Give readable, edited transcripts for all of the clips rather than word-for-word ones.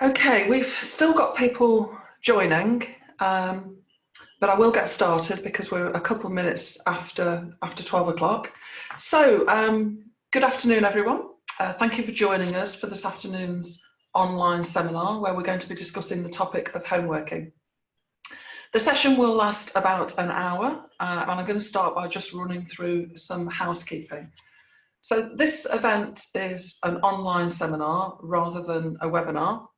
Okay, we've still got people joining, but I will get started because we're a couple of minutes after 12 o'clock. So, good afternoon, everyone. Thank you for joining us for this afternoon's online seminar where we're going to be discussing the topic of home working. The session will last about an hour, and I'm going to start by just running through some housekeeping. So this event is an online seminar rather than a webinar.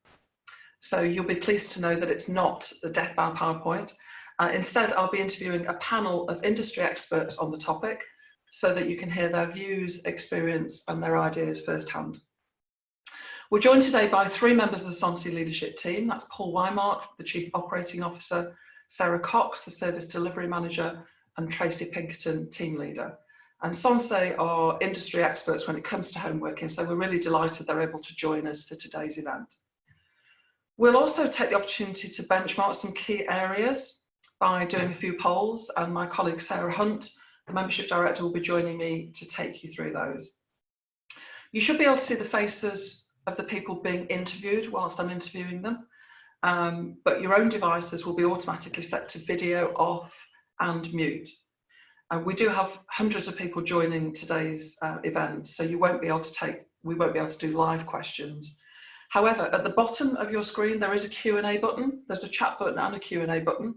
So you'll be pleased to know that it's not a death by PowerPoint. Instead, I'll be interviewing a panel of industry experts on the topic so that you can hear their views, experience and their ideas firsthand. We're joined today by three members of the Sensee leadership team. That's Paul Weimart, the Chief Operating Officer, Sarah Cox, the Service Delivery Manager, and Tracy Pinkerton, Team Leader. And Sensee are industry experts when it comes to home working, so we're really delighted they're able to join us for today's event. We'll also take the opportunity to benchmark some key areas by doing a few polls, and my colleague Sarah Hunt, the Membership Director, will be joining me to take you through those. You should be able to see the faces of the people being interviewed whilst I'm interviewing them, but your own devices will be automatically set to video off and mute. We do have hundreds of people joining today's event, so we won't be able to do live questions. However, at the bottom of your screen, there is a Q&A button. There's a chat button and a Q&A button.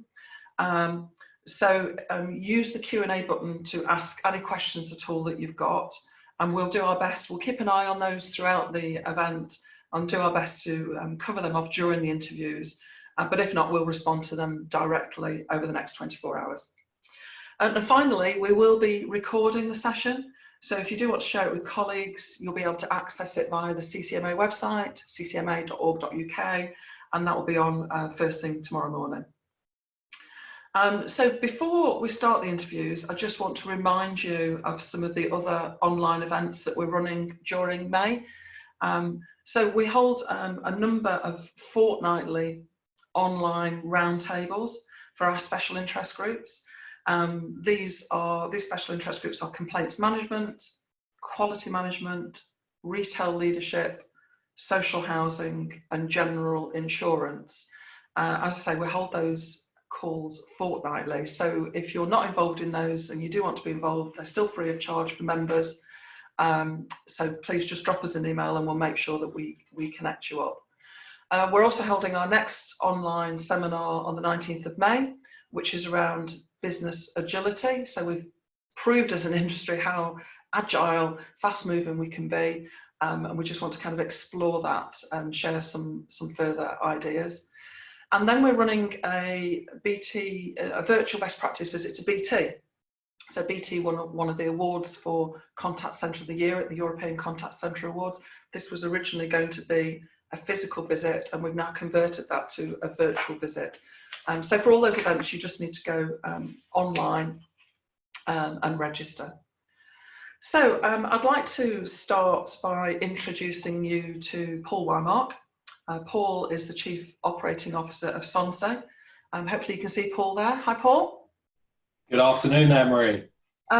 Use the Q&A button to ask any questions at all that you've got, and we'll do our best. We'll keep an eye on those throughout the event and do our best to cover them off during the interviews. But if not, we'll respond to them directly over the next 24 hours. And finally, we will be recording the session. So if you do want to share it with colleagues, you'll be able to access it via the CCMA website, ccma.org.uk, and that will be on first thing tomorrow morning. So before we start the interviews, I just want to remind you of some of the other online events that we're running during May. So we hold a number of fortnightly online roundtables for our special interest groups. These special interest groups are complaints management, quality management, retail leadership, social housing and general insurance. As I say, we hold those calls fortnightly, so if you're not involved in those and you do want to be involved, they're still free of charge for members. So please just drop us an email and we'll make sure that we connect you up. We're also holding our next online seminar on the 19th of May, which is around business agility. So we've proved as an industry how agile, fast moving we can be, and we just want to kind of explore that and share some further ideas. And then we're running a virtual best practice visit to BT. So BT won one of the awards for Contact Centre of the Year at the European Contact Centre Awards. This was originally going to be a physical visit, and we've now converted that to a virtual visit. So for all those events, you just need to go online and register. So I'd like to start by introducing you to Paul Weimart. Paul is the Chief Operating Officer of Sensee. Hopefully you can see Paul there. Hi, Paul. Good afternoon, Anne-Marie.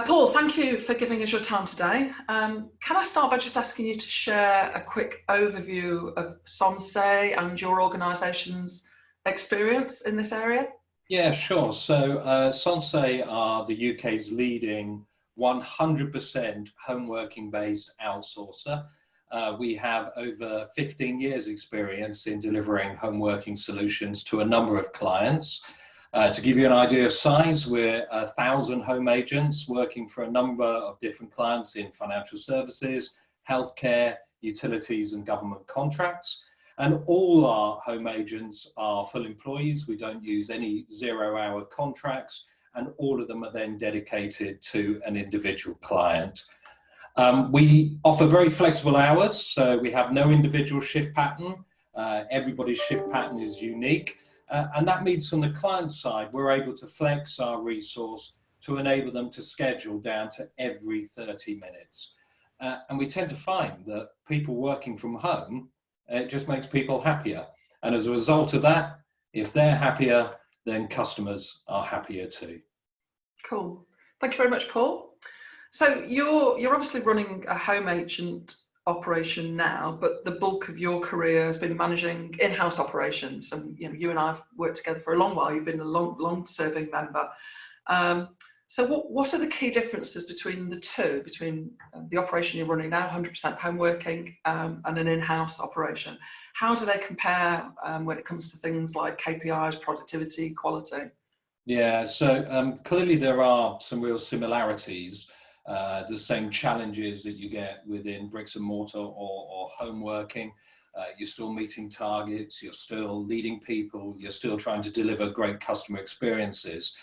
Paul, thank you for giving us your time today. Can I start by just asking you to share a quick overview of Sensee and your organisation's experience in this area? Yeah, sure. So Sensee are the UK's leading 100% home working based outsourcer. We have over 15 years experience in delivering home working solutions to a number of clients. To give you an idea of size, we're 1,000 home agents working for a number of different clients in financial services, healthcare, utilities and government contracts. And all our home agents are full employees. We don't use any 0-hour contracts, and all of them are then dedicated to an individual client. We offer very flexible hours, so we have no individual shift pattern. Everybody's shift pattern is unique. And that means from the client side, we're able to flex our resource to enable them to schedule down to every 30 minutes. And we tend to find that people working from home, it just makes people happier. And as a result of that, if they're happier, then customers are happier too. Cool. Thank you very much, Paul. So you're obviously running a home agent operation now, but the bulk of your career has been managing in-house operations. And you and I have worked together for a long while. You've been a long-serving member. So what are the key differences between the two, between the operation you're running now, 100% home working, and an in-house operation? How do they compare when it comes to things like KPIs, productivity, quality? Yeah, so clearly there are some real similarities, the same challenges that you get within bricks and mortar or home working. You're still meeting targets, you're still leading people, you're still trying to deliver great customer experiences.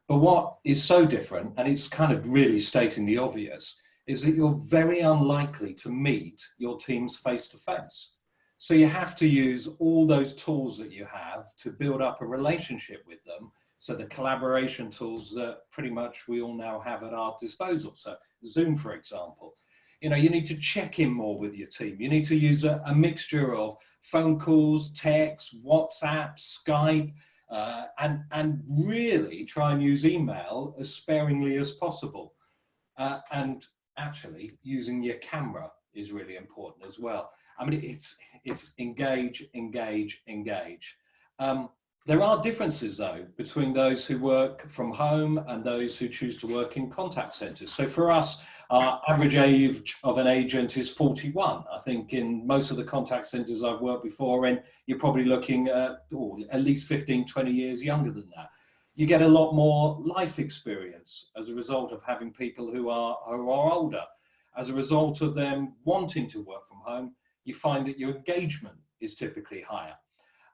But what is so different, and it's kind of really stating the obvious, is that you're very unlikely to meet your teams face to face. So you have to use all those tools that you have to build up a relationship with them. So the collaboration tools that pretty much we all now have at our disposal. So Zoom, for example, you need to check in more with your team. You need to use a mixture of phone calls, texts, WhatsApp, Skype, and really try and use email as sparingly as possible. And actually using your camera is really important as well. I mean, it's engage, engage, engage. There are differences, though, between those who work from home and those who choose to work in contact centres. So for us, our average age of an agent is 41. I think in most of the contact centres I've worked before in, you're probably looking at least 15, 20 years younger than that. You get a lot more life experience as a result of having people who are older. As a result of them wanting to work from home, you find that your engagement is typically higher.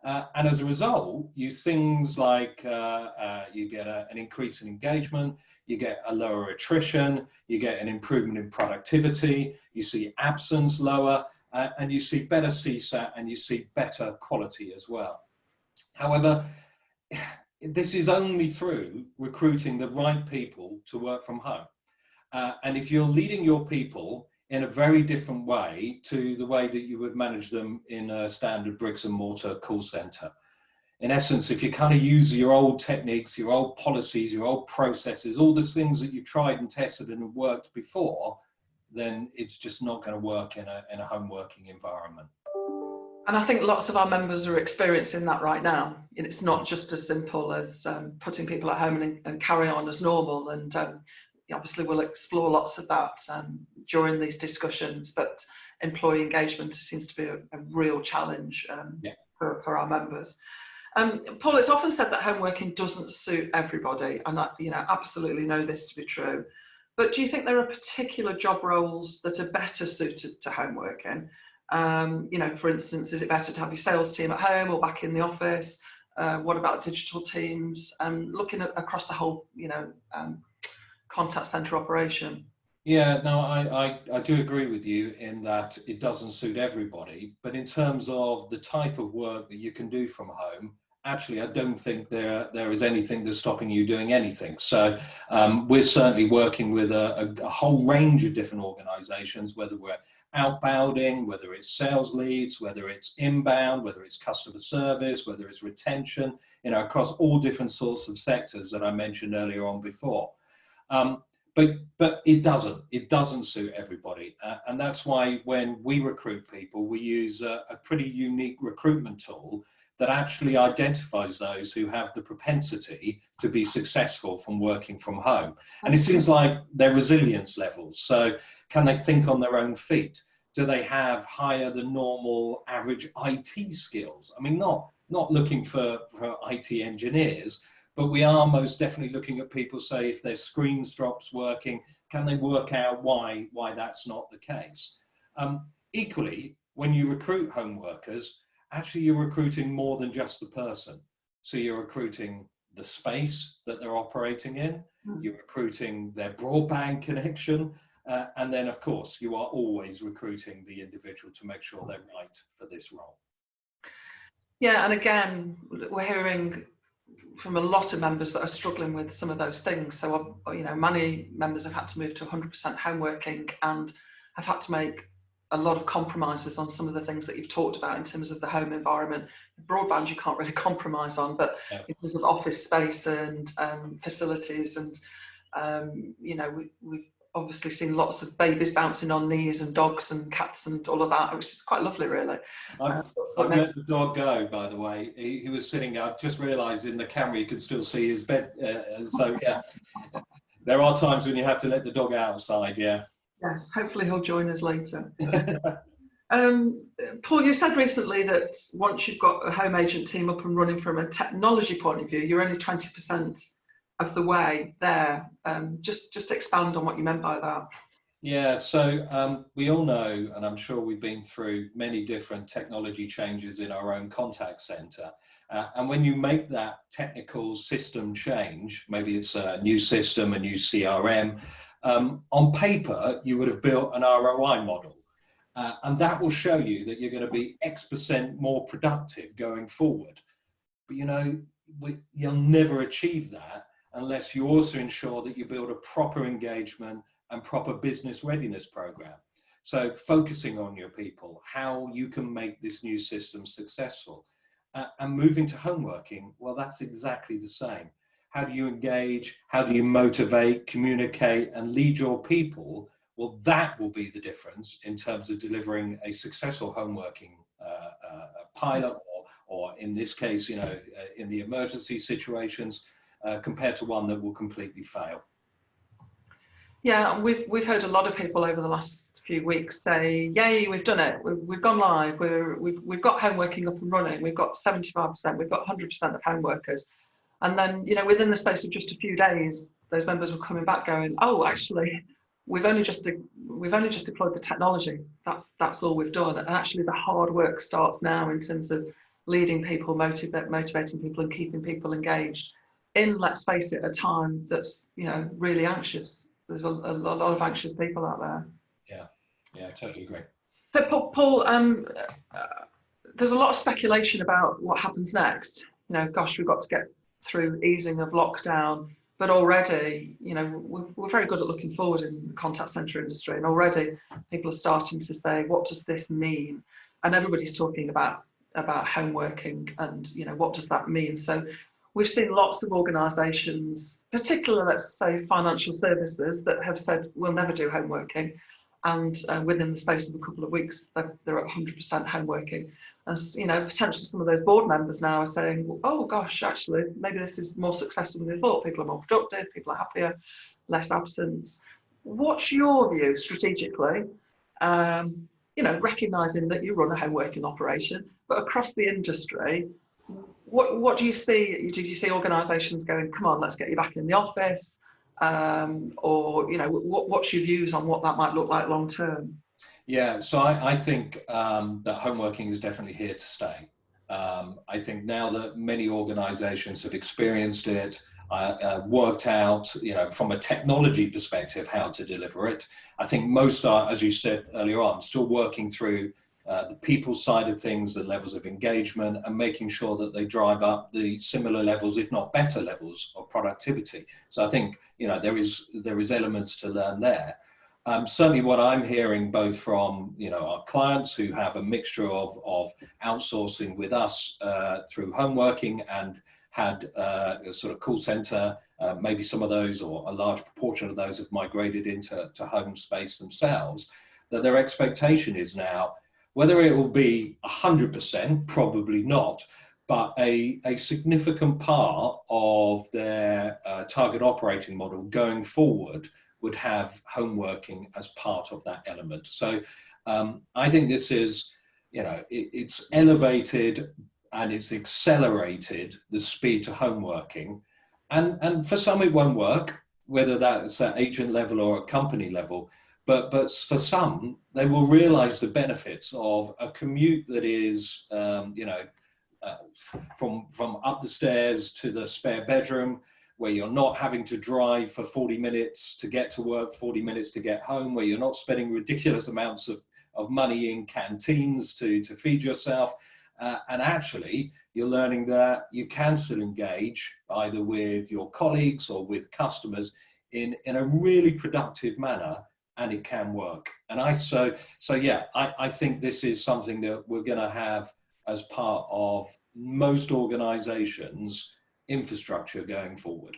And as a result, things like you get an increase in engagement, you get a lower attrition, you get an improvement in productivity, you see absence lower, and you see better CSAT, and you see better quality as well. However, this is only through recruiting the right people to work from home. And if you're leading your people in a very different way to the way that you would manage them in a standard bricks and mortar call center. In essence, if you kind of use your old techniques, your old policies, your old processes, all those things that you've tried and tested and have worked before, then it's just not going to work in a home working environment. And I think lots of our members are experiencing that right now. It's not just as simple as putting people at home and carry on as normal. And obviously we'll explore lots of that during these discussions, but employee engagement seems to be a real challenge for our members. Paul, it's often said that home working doesn't suit everybody, and I absolutely know this to be true. But do you think there are particular job roles that are better suited to home working? For instance, is it better to have your sales team at home or back in the office? What about digital teams? Looking across the whole, contact center operation. Yeah, no, I do agree with you in that it doesn't suit everybody, but in terms of the type of work that you can do from home, actually, I don't think there is anything that's stopping you doing anything. So we're certainly working with a whole range of different organizations, whether we're outbounding, whether it's sales leads, whether it's inbound, whether it's customer service, whether it's retention, across all different sorts of sectors that I mentioned earlier on before. But it doesn't suit everybody. And that's why when we recruit people, we use a pretty unique recruitment tool that actually identifies those who have the propensity to be successful from working from home. And it seems like their resilience levels. So can they think on their own feet? Do they have higher than normal average IT skills? I mean, not looking for IT engineers, but we are most definitely looking at people, say, if their screen stops working, can they work out why that's not the case? Equally, when you recruit home workers, actually you're recruiting more than just the person. So you're recruiting the space that they're operating in, you're recruiting their broadband connection, and then of course you are always recruiting the individual to make sure they're right for this role. Yeah, and again, we're hearing from a lot of members that are struggling with some of those things. So, many members have had to move to 100% home working and have had to make a lot of compromises on some of the things that you've talked about in terms of the home environment. Broadband you can't really compromise on, but in terms of office space and facilities, and we've obviously seen lots of babies bouncing on knees and dogs and cats and all of that, which is quite lovely, really. I've let the dog go, by the way. He was sitting, I just realised in the camera you could still see his bed. So, yeah, there are times when you have to let the dog outside, yeah. Yes, hopefully he'll join us later. Paul, you said recently that once you've got a home agent team up and running from a technology point of view, you're only 20% of the way there. Just expand on what you meant by that. Yeah, so we all know, and I'm sure we've been through many different technology changes in our own contact center. And when you make that technical system change, maybe it's a new system, a new CRM, on paper, you would have built an ROI model. And that will show you that you're going to be X% more productive going forward. But you'll never achieve that unless you also ensure that you build a proper engagement and proper business readiness program. So focusing on your people, how you can make this new system successful. And moving to home working, well, that's exactly the same. How do you engage? How do you motivate, communicate, and lead your people? Well, that will be the difference in terms of delivering a successful home working pilot, or in this case, in the emergency situations, compared to one that will completely fail. Yeah, we've heard a lot of people over the last few weeks say, "Yay, we've done it! We've gone live. We've got home working up and running. We've got 75%. We've got 100% of home workers." And then, within the space of just a few days, those members were coming back going, "Oh, actually, we've only just deployed the technology. That's all we've done. And actually, the hard work starts now in terms of leading people, motivating people, and keeping people engaged. In, let's face it, a time that's really anxious. There's a lot of anxious people out there." Yeah, I totally agree. So, Paul, there's a lot of speculation about what happens next. Gosh, we've got to get through easing of lockdown, but already, we're very good at looking forward in the contact centre industry, and already people are starting to say, what does this mean? And everybody's talking about home working and, what does that mean? So we've seen lots of organisations, particularly, let's say, financial services, that have said, we'll never do home working. And within the space of a couple of weeks, they're at 100% home working. As potentially some of those board members now are saying, oh gosh, actually, maybe this is more successful than they thought. People are more productive, people are happier, less absence. What's your view strategically? Recognising that you run a home working operation, but across the industry, what do you see? Do you see organisations going, come on, let's get you back in the office? Or what's your views on what that might look like long term? Yeah, so I think that home working is definitely here to stay. I think now that many organizations have experienced it, worked out, from a technology perspective, how to deliver it. I think most are, as you said earlier on, still working through the people side of things, the levels of engagement, and making sure that they drive up the similar levels, if not better levels, of productivity. So I think there is elements to learn there. Certainly what I'm hearing both from our clients who have a mixture of outsourcing with us through home working and had a sort of call center, maybe some of those or a large proportion of those have migrated into home space themselves, that their expectation is now, whether it will be 100%, probably not, but a significant part of their target operating model going forward would have home working as part of that element. So I think this is, it's elevated and it's accelerated the speed to home working. And for some it won't work, whether that's at agent level or at company level, but for some, they will realize the benefits of a commute that is, from up the stairs to the spare bedroom, where you're not having to drive for 40 minutes to get to work, 40 minutes to get home, where you're not spending ridiculous amounts of money in canteens to feed yourself. And actually, you're learning that you can still engage either with your colleagues or with customers in a really productive manner, and it can work. And I think this is something that we're going to have as part of most organizations' infrastructure going forward.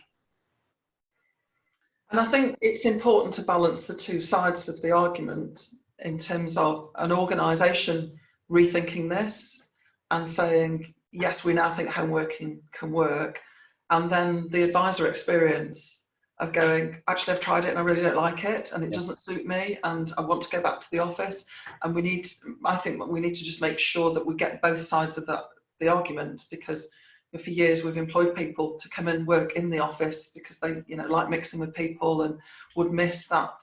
And I think it's important to balance the two sides of the argument in terms of an organisation rethinking this and saying, yes, we now think home working can work. And then the advisor experience of going, actually, I've tried it and I really don't like it and it doesn't suit me and I want to go back to the office. And I think we need to just make sure that we get both sides of the argument, because for years we've employed people to come and work in the office because they like mixing with people and would miss that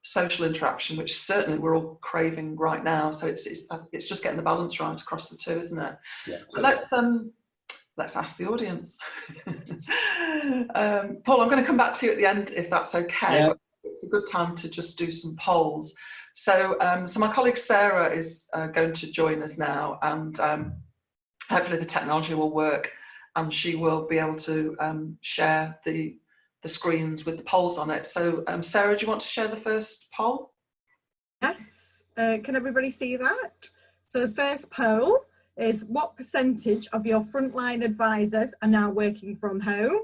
social interaction, which certainly we're all craving right now. So it's just getting the balance right across the two, isn't it? Yeah, but let's ask the audience. Paul, I'm going to come back to you at the end if that's okay. Yeah. But it's a good time to just do some polls. So so my colleague Sarah is going to join us now, and hopefully the technology will work and she will be able to share the screens with the polls on it. So Sarah, do you want to share the first poll? Yes, can everybody see that? So the first poll is, what percentage of your frontline advisors are now working from home?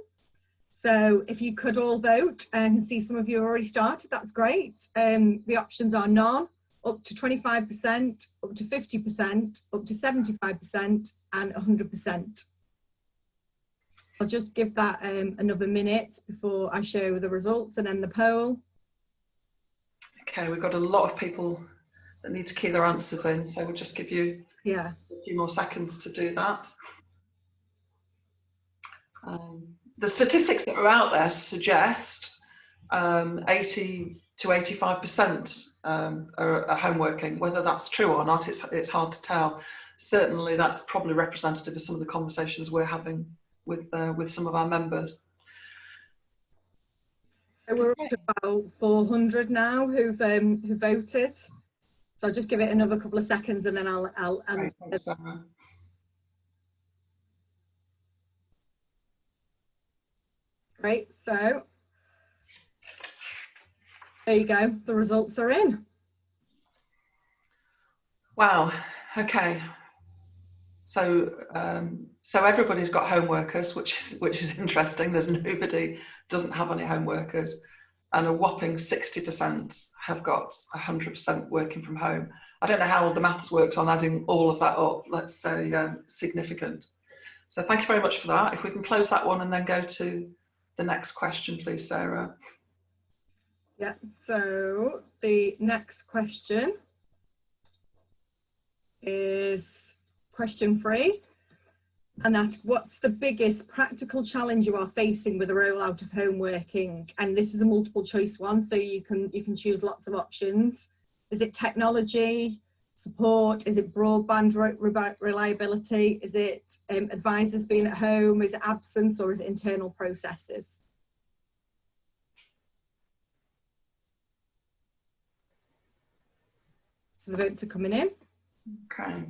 So if you could all vote, and see some of you already started, that's great. The options are none, up to 25%, up to 50%, up to 75%, and 100%. I'll just give that another minute before I show the results and end the poll. Okay, we've got a lot of people that need to key their answers in, so we'll just give you a few more seconds to do that. The statistics that are out there suggest 80 to 85% are home working. Whether that's true or not, it's hard to tell. Certainly that's probably representative of some of the conversations we're having with some of our members. So we're up to about 400 now who voted. So I'll just give it another couple of seconds and then I'll answer. Thanks, Sarah. Great, so there you go, the results are in. Wow, okay. So so everybody's got home workers, which is interesting. There's nobody doesn't have any home workers, and a whopping 60% have got 100% working from home. I don't know how the maths works on adding all of that up. Let's say significant. So thank you very much for that. If we can close that one and then go to the next question, please, Sarah. Yeah, so the next question is question 3, and that, what's the biggest practical challenge you are facing with the rollout of home working? And this is a multiple choice one, so you can choose lots of options. Is it technology support? Is it broadband reliability? Is it advisors being at home? Is it absence, or is it internal processes? So the votes are coming in. Okay.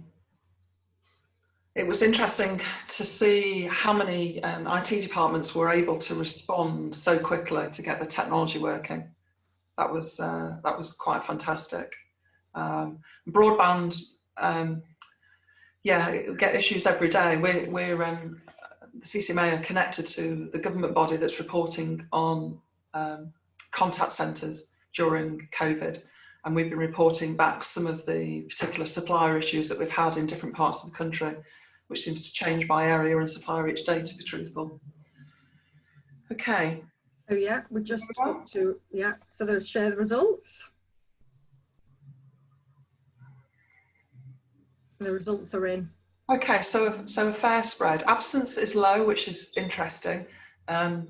It was interesting to see how many IT departments were able to respond so quickly to get the technology working. That was quite fantastic. Broadband, yeah, get issues every day. We're the CCMA are connected to the government body that's reporting on contact centres during COVID, and we've been reporting back some of the particular supplier issues that we've had in different parts of the country, which seems to change by area and supplier each day, to be truthful. Okay. So yeah, we're just up to, yeah, so let's share the results. The results are in. Okay, so a fair spread. Absence is low, which is interesting. The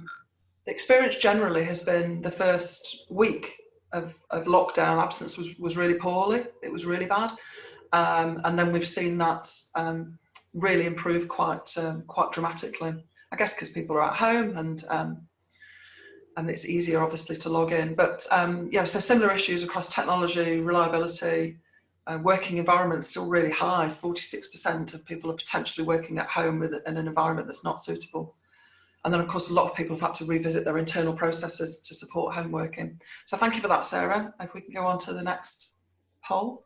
experience generally has been the first week of lockdown, absence was really poorly. It was really bad. And then we've seen that really improve quite dramatically. I guess because people are at home and it's easier obviously to log in. But yeah, so similar issues across technology, reliability, working environment still really high. 46% of people are potentially working at home in an environment that's not suitable. And then of course a lot of people have had to revisit their internal processes to support home working. So thank you for that, Sarah. If we can go on to the next poll.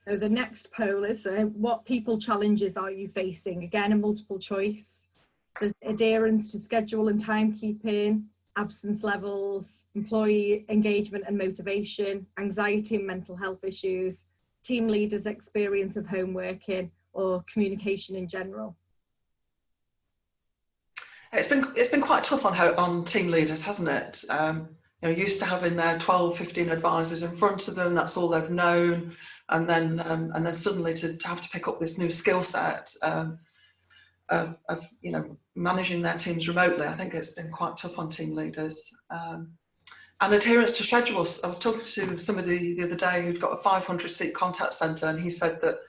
So the next poll is, what people challenges are you facing? Again, a multiple choice. There's adherence to schedule and timekeeping, absence levels, employee engagement and motivation, anxiety and mental health issues, team leaders' experience of home working, or communication in general? It's been quite tough on team leaders, hasn't it? Used to having their 12, 15 advisors in front of them, that's all they've known, and then suddenly to have to pick up this new skill set of managing their teams remotely. I think it's been quite tough on team leaders. And adherence to schedules. I was talking to somebody the other day who'd got a 500-seat contact centre, and he said that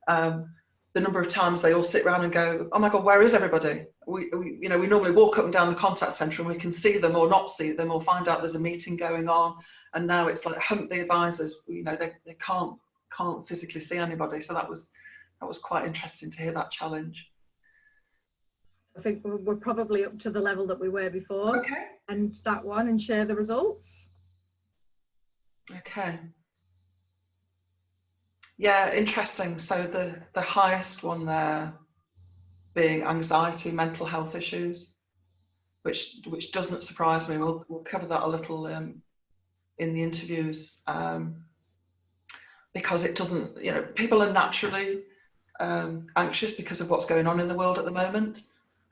the number of times they all sit around and go, "Oh my God, where is everybody?" We normally walk up and down the contact centre and we can see them or not see them or find out there's a meeting going on, and now it's like hunt the advisors. They can't physically see anybody. So that was quite interesting to hear that challenge. I think we're probably up to the level that we were before. Okay. And that one, and share the results. Okay. Yeah, interesting. So the highest one there being anxiety, mental health issues, which doesn't surprise me. We'll cover that a little in the interviews, because it doesn't. People are naturally anxious because of what's going on in the world at the moment.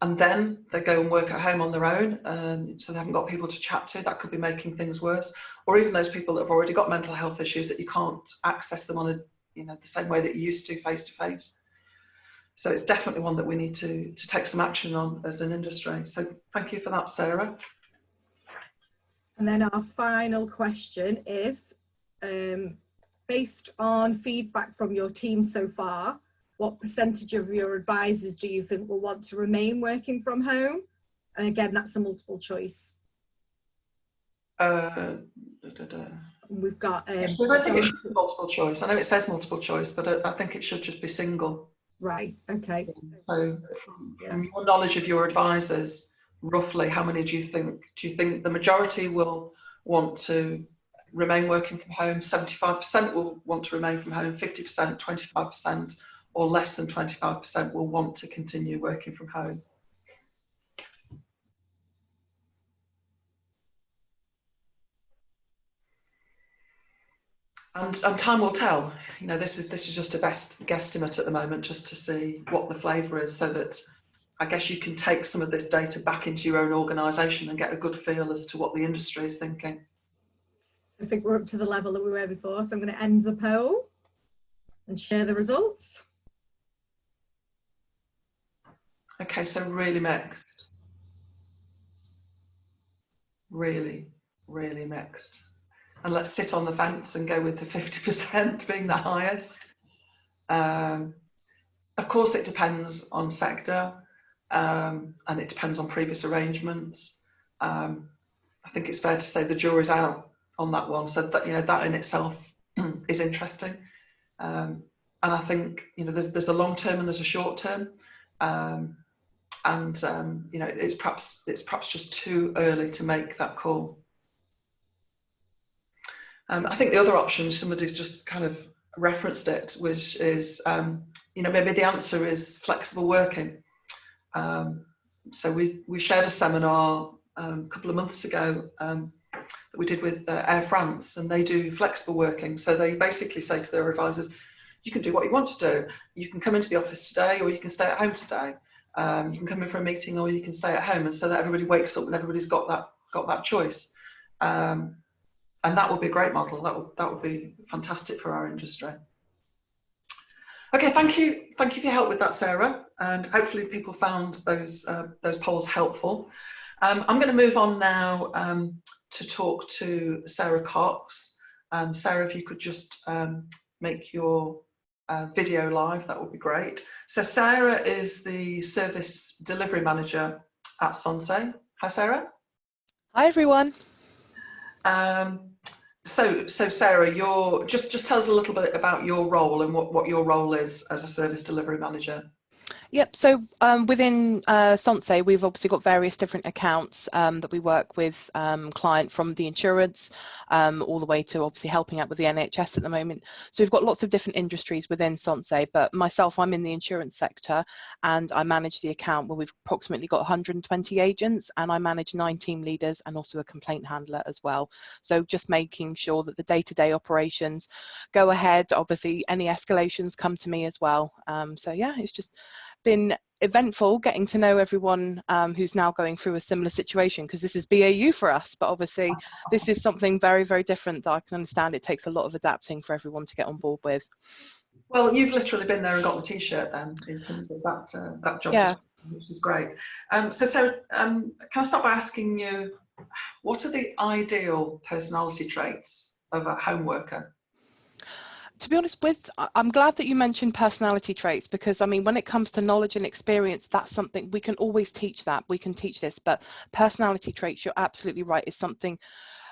And then they go and work at home on their own, and so they haven't got people to chat to. That could be making things worse. Or even those people that have already got mental health issues, that you can't access them on the same way that you used to, face to face. So it's definitely one that we need to take some action on as an industry. So thank you for that, Sarah. And then our final question is, based on feedback from your team so far, what percentage of your advisors do you think will want to remain working from home? And again, that's a multiple choice. We've got. I don't think it should be multiple choice. I know it says multiple choice, but I think it should just be single. Right. Okay. So, from your knowledge of your advisors, roughly, how many do you think? Do you think the majority will want to remain working from home? 75% will want to remain from home. 50%, 25%. Or less than 25% will want to continue working from home. And time will tell. This is just a best guesstimate at the moment, just to see what the flavour is, so that I guess you can take some of this data back into your own organisation and get a good feel as to what the industry is thinking. I think we're up to the level that we were before, so I'm going to end the poll and share the results. Okay, so really mixed. Really, really mixed. And let's sit on the fence and go with the 50% being the highest. Of course, it depends on sector, and it depends on previous arrangements. I think it's fair to say the jury's out on that one. So that that in itself is interesting. And I think there's a long term and there's a short term. It's perhaps just too early to make that call. I think the other option, somebody's just kind of referenced it, which is maybe the answer is flexible working. So we shared a seminar a couple of months ago that we did with Air France, and they do flexible working. So they basically say to their advisors, you can do what you want to do. You can come into the office today, or you can stay at home today. You can come in for a meeting, or you can stay at home, and so that everybody wakes up and everybody's got that choice. And that would be a great model. That would be fantastic for our industry. Okay, thank you for your help with that, Sarah, and hopefully people found those polls helpful. I'm going to move on now to talk to Sarah Cox. Sarah, if you could just make your video live, that would be great. So Sarah is the Service Delivery Manager at Sensee. Hi, Sarah. Hi, everyone. So Sarah, just tell us a little bit about your role and what your role is as a Service Delivery Manager. Yep, so within Sensee, we've obviously got various different accounts that we work with client from the insurance all the way to obviously helping out with the NHS at the moment. So we've got lots of different industries within Sensee, but myself, I'm in the insurance sector and I manage the account where we've approximately got 120 agents, and I manage 9 team leaders and also a complaint handler as well. So just making sure that the day-to-day operations go ahead. Obviously, any escalations come to me as well. So yeah, it's just been eventful getting to know everyone who's now going through a similar situation, because this is BAU for us, but obviously this is something very, very different that I can understand it takes a lot of adapting for everyone to get on board with. Well, you've literally been there and got the t-shirt then, in terms of that job Yeah. description, which is great. So Sarah, can I start by asking you, what are the ideal personality traits of a home worker? To be honest I'm glad that you mentioned personality traits, because I mean, when it comes to knowledge and experience, that's something we can always teach, that we can teach this, but personality traits, you're absolutely right, is something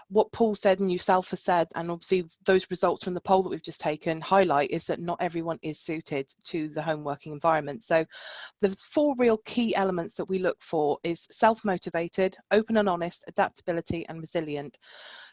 what Paul said and yourself has said, and obviously those results from the poll that we've just taken highlight, is that not everyone is suited to the home working environment. So the 4 real key elements that we look for is self-motivated, open and honest, adaptability and resilient.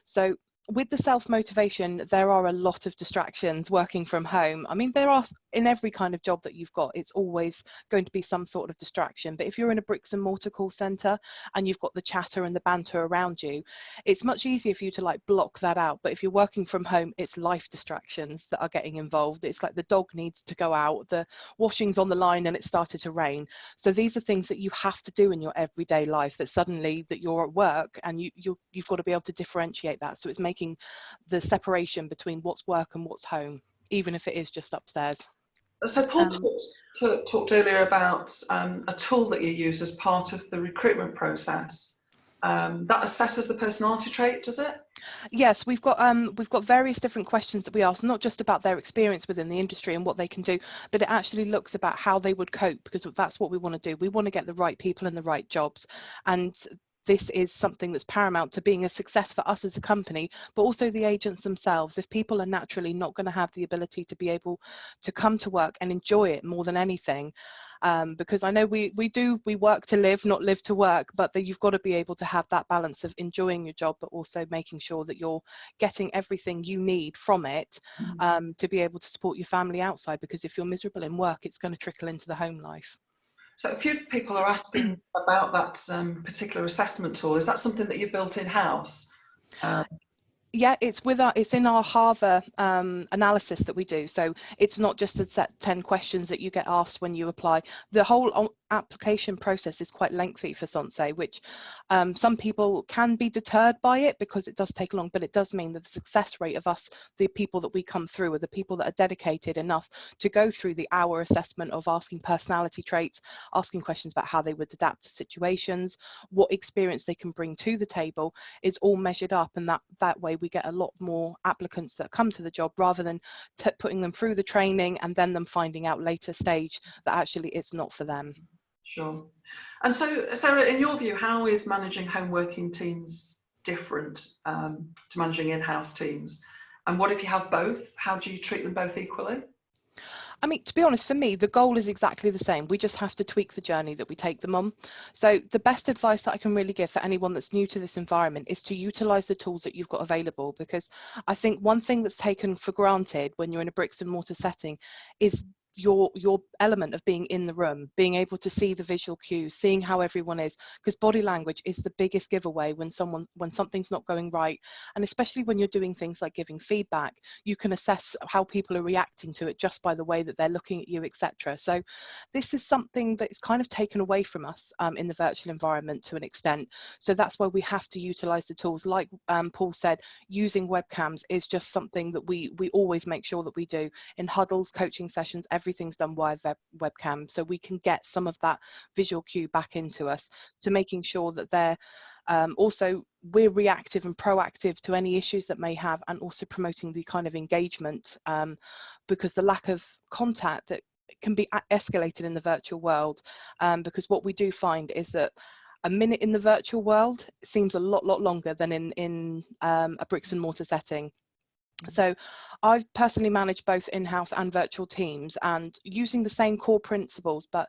So with the self-motivation, there are a lot of distractions working from home. I mean, there are in every kind of job that you've got, it's always going to be some sort of distraction. But if you're in a bricks and mortar call center and you've got the chatter and the banter around you, it's much easier for you to like block that out. But if you're working from home, it's life distractions that are getting involved. It's like the dog needs to go out, the washing's on the line and it started to rain. So these are things that you have to do in your everyday life, that suddenly that you're at work and you've got to be able to differentiate that. So it's making the separation between what's work and what's home, even if it is just upstairs. So Paul talked earlier about a tool that you use as part of the recruitment process. That assesses the personality trait, does it? Yes, we've got various different questions that we ask, not just about their experience within the industry and what they can do, but it actually looks about how they would cope, because that's what we want to do. We want to get the right people in the right jobs, and this is something that's paramount to being a success for us as a company, but also the agents themselves. If people are naturally not going to have the ability to be able to come to work and enjoy it more than anything, because I know we work to live, not live to work, but that you've got to be able to have that balance of enjoying your job, but also making sure that you're getting everything you need from it to be able to support your family outside, because if you're miserable in work, it's going to trickle into the home life. So a few people are asking about that particular assessment tool. Is that something that you built in-house? Yeah, it's in our Harvard analysis that we do. So it's not just a set 10 questions that you get asked when you apply. The whole application process is quite lengthy for Sensee, which some people can be deterred by it because it does take long, but it does mean that the success rate of us, the people that we come through, are the people that are dedicated enough to go through the hour assessment of asking personality traits, asking questions about how they would adapt to situations, what experience they can bring to the table, is all measured up, and that way we get a lot more applicants that come to the job, rather than putting them through the training and then them finding out later stage that actually it's not for them. Sure. And so, Sarah, in your view, how is managing home working teams different to managing in-house teams? And what if you have both? How do you treat them both equally? I mean, to be honest, for me, the goal is exactly the same. We just have to tweak the journey that we take them on. So the best advice that I can really give for anyone that's new to this environment is to utilize the tools that you've got available, because I think one thing that's taken for granted when you're in a bricks and mortar setting is your element of being in the room, being able to see the visual cues, seeing how everyone is, because body language is the biggest giveaway when something's not going right. And especially when you're doing things like giving feedback, you can assess how people are reacting to it just by the way that they're looking at you, etc. So this is something that's kind of taken away from us in the virtual environment to an extent. So that's why we have to utilize the tools. Like Paul said, using webcams is just something that we always make sure that we do in huddles, coaching sessions. Everything's done via webcam, so we can get some of that visual cue back into us, to making sure that they're also we're reactive and proactive to any issues that may have, and also promoting the kind of engagement, because the lack of contact that can be escalated in the virtual world, because what we do find is that a minute in the virtual world seems a lot longer than in a bricks and mortar setting. So I've personally managed both in-house and virtual teams, and using the same core principles, but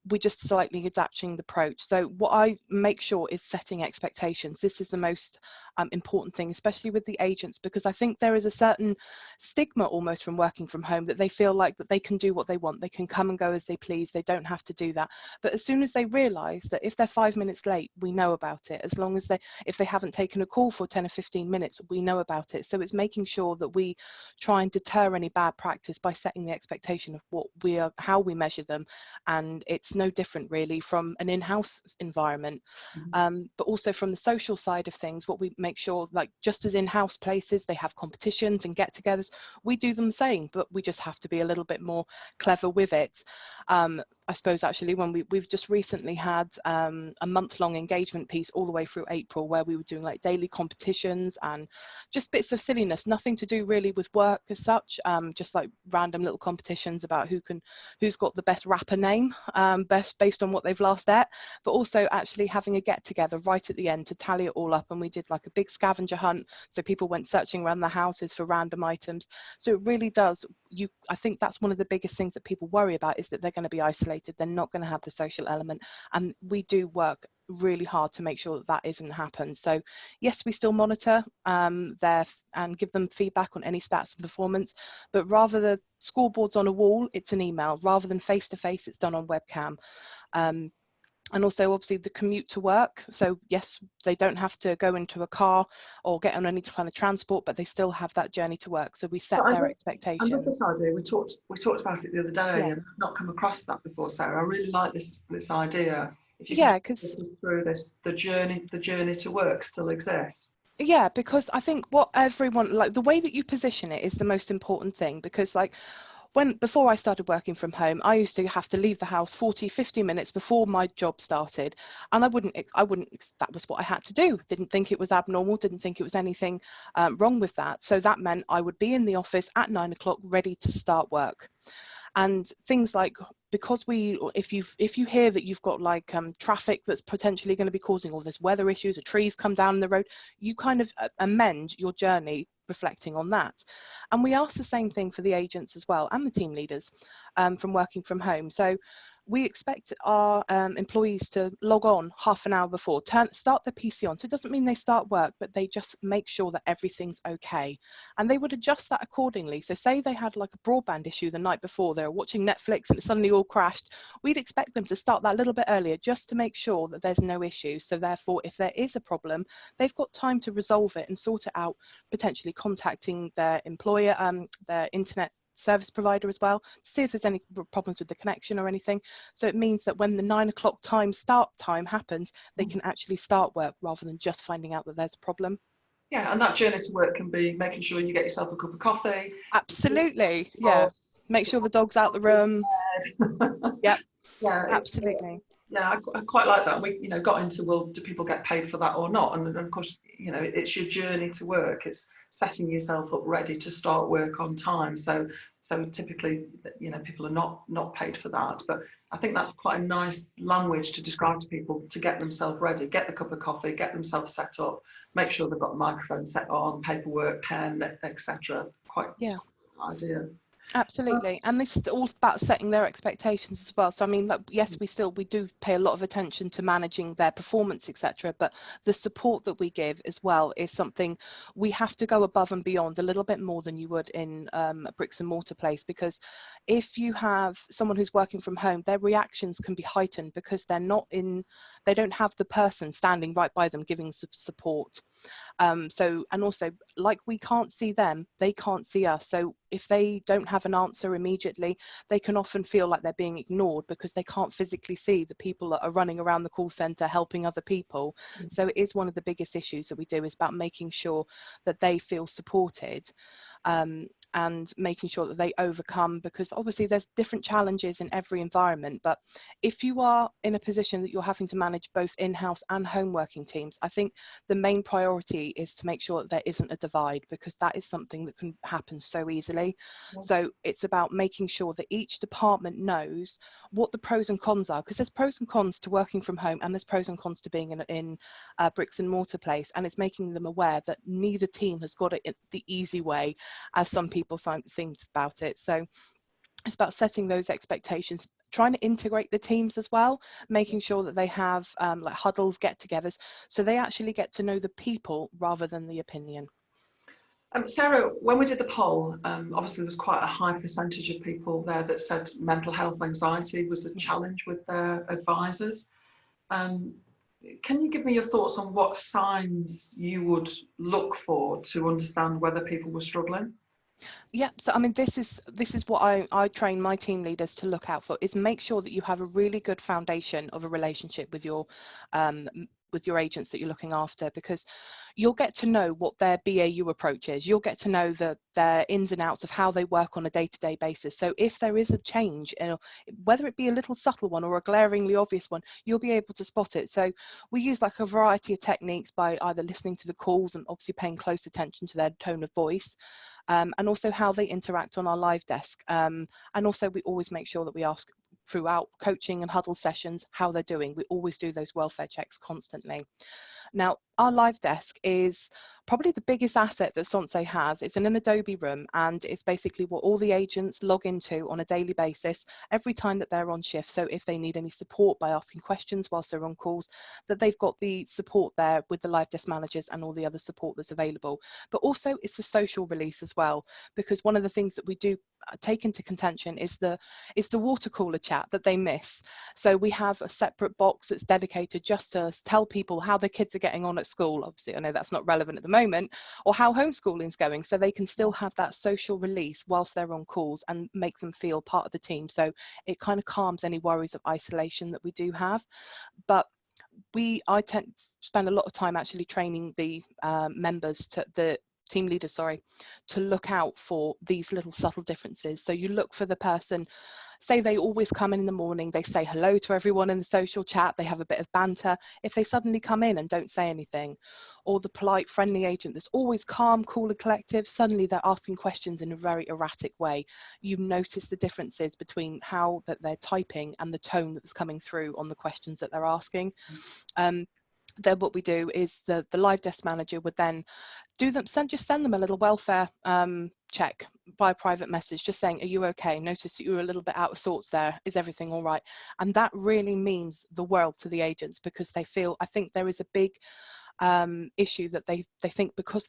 we're just slightly adapting the approach. So what I make sure is setting expectations. This is the most important thing, especially with the agents, because I think there is a certain stigma almost from working from home, that they feel like that they can do what they want, they can come and go as they please, they don't have to do that. But as soon as they realise that if they're 5 minutes late, we know about it. As long as if they haven't taken a call for 10 or 15 minutes, we know about it. So it's making sure that we try and deter any bad practice by setting the expectation of what we are, how we measure them, and it's no different really from an in-house environment. But also from the social side of things, what we make sure, like just as in-house places, they have competitions and get-togethers, we do them the same, but we just have to be a little bit more clever with it. I suppose actually when we've just recently had a month-long engagement piece all the way through April, where we were doing like daily competitions and just bits of silliness, nothing to do really with work as such, just like random little competitions about who's got the best rapper name, best based on what they've last ate, but also actually having a get together right at the end to tally it all up. And we did like a big scavenger hunt, so people went searching around the houses for random items. So it really does, I think that's one of the biggest things that people worry about, is that they're going to be isolated, they're not going to have the social element, and we do work really hard to make sure that that isn't happen. So yes, we still monitor their and give them feedback on any stats and performance, but rather the scoreboards on a wall, it's an email. Rather than face to face, it's done on webcam. And also obviously the commute to work, so yes, they don't have to go into a car or get on any kind of transport, but they still have that journey to work, so we set their expectations. I love this idea. We talked about it the other day, Yeah. and I've not come across that before, Sarah. I really like this idea. If you Yeah, can because through this, the journey to work still exists. yeah, because I think what everyone, like the way that you position it is the most important thing, because like before I started working from home, I used to have to leave the house 40-50 minutes before my job started, and I wouldn't, that was what I had to do. Didn't think it was abnormal, didn't think it was anything wrong with that. So that meant I would be in the office at 9 o'clock ready to start work. And things like, because if you hear that you've got like traffic that's potentially going to be causing all this weather issues, or trees come down the road, you kind of amend your journey reflecting on that. And we ask the same thing for the agents as well, and the team leaders from working from home. So we expect our employees to log on half an hour before, start their PC on. So it doesn't mean they start work, but they just make sure that everything's okay. And they would adjust that accordingly. So say they had like a broadband issue the night before, they were watching Netflix and it suddenly all crashed, we'd expect them to start that a little bit earlier just to make sure that there's no issues. So therefore, if there is a problem, they've got time to resolve it and sort it out, potentially contacting their employer, their internet service provider as well, to see if there's any problems with the connection or anything. So it means that when the 9 o'clock start time happens, they can actually start work rather than just finding out that there's a problem. Yeah, and that journey to work can be making sure you get yourself a cup of coffee. Absolutely, yeah. Make sure the dog's out the room. Yep. Yeah, absolutely. Yeah, I quite like that. We, got into, well, do people get paid for that or not? And of course, it's your journey to work. It's setting yourself up ready to start work on time. So typically, people are not paid for that. But I think that's quite a nice language to describe to people to get themselves ready, get the cup of coffee, get themselves set up, make sure they've got the microphone set on, paperwork, pen, etc. Quite Yeah. good idea. Absolutely, and this is all about setting their expectations as well. So I mean, yes, we do pay a lot of attention to managing their performance, etc. But the support that we give as well is something we have to go above and beyond a little bit more than you would in a bricks and mortar place. Because if you have someone who's working from home, their reactions can be heightened because they don't have the person standing right by them giving support. And also, like, we can't see them, they can't see us. So if they don't have an answer immediately, they can often feel like they're being ignored because they can't physically see the people that are running around the call center helping other people. So it is one of the biggest issues that we do, is about making sure that they feel supported. and making sure that they overcome, because obviously there's different challenges in every environment. But if you are in a position that you're having to manage both in-house and home working teams, I think the main priority is to make sure that there isn't a divide, because that is something that can happen so easily. So it's about making sure that each department knows what the pros and cons are, because there's pros and cons to working from home and there's pros and cons to being in a bricks and mortar place, and it's making them aware that neither team has got it the easy way, as some people think about it. So it's about setting those expectations, trying to integrate the teams as well, making sure that they have like huddles, get-togethers, so they actually get to know the people rather than the opinion. Sarah, when we did the poll, obviously there was quite a high percentage of people there that said mental health anxiety was a challenge with their advisors. Can you give me your thoughts on what signs you would look for to understand whether people were struggling? Yeah, so I mean, this is what I train my team leaders to look out for, is make sure that you have a really good foundation of a relationship with your agents that you're looking after, because you'll get to know what their BAU approach is. You'll get to know their ins and outs of how they work on a day-to-day basis. So if there is a change, whether it be a little subtle one or a glaringly obvious one, you'll be able to spot it. So we use like a variety of techniques by either listening to the calls and obviously paying close attention to their tone of voice, and also how they interact on our live desk. And also we always make sure that we ask throughout coaching and huddle sessions how they're doing. We always do those welfare checks constantly. Now, our live desk is probably the biggest asset that Sensee has. It's in an Adobe room, and it's basically what all the agents log into on a daily basis every time that they're on shift. So if they need any support by asking questions whilst they're on calls, that they've got the support there with the live desk managers and all the other support that's available. But also it's a social release as well, because one of the things that we do take into contention is the water cooler chat that they miss. So we have a separate box that's dedicated just to tell people how their kids are getting on at school. Obviously, I know that's not relevant at the moment, or how homeschooling's going, so they can still have that social release whilst they're on calls and make them feel part of the team. So it kind of calms any worries of isolation that we do have. But I tend to spend a lot of time actually training the team leaders, to look out for these little subtle differences. So you look for the person, say they always come in the morning, they say hello to everyone in the social chat, they have a bit of banter. If they suddenly come in and don't say anything, or the polite, friendly agent that's always calm, cool and collective, suddenly they're asking questions in a very erratic way, you notice the differences between how that they're typing and the tone that's coming through on the questions that they're asking. Then what we do is the live desk manager would then just send them a little welfare check by private message, just saying, are you okay? Notice that you were a little bit out of sorts there. Is everything all right? And that really means the world to the agents, because they feel, I think there is a big issue that they think because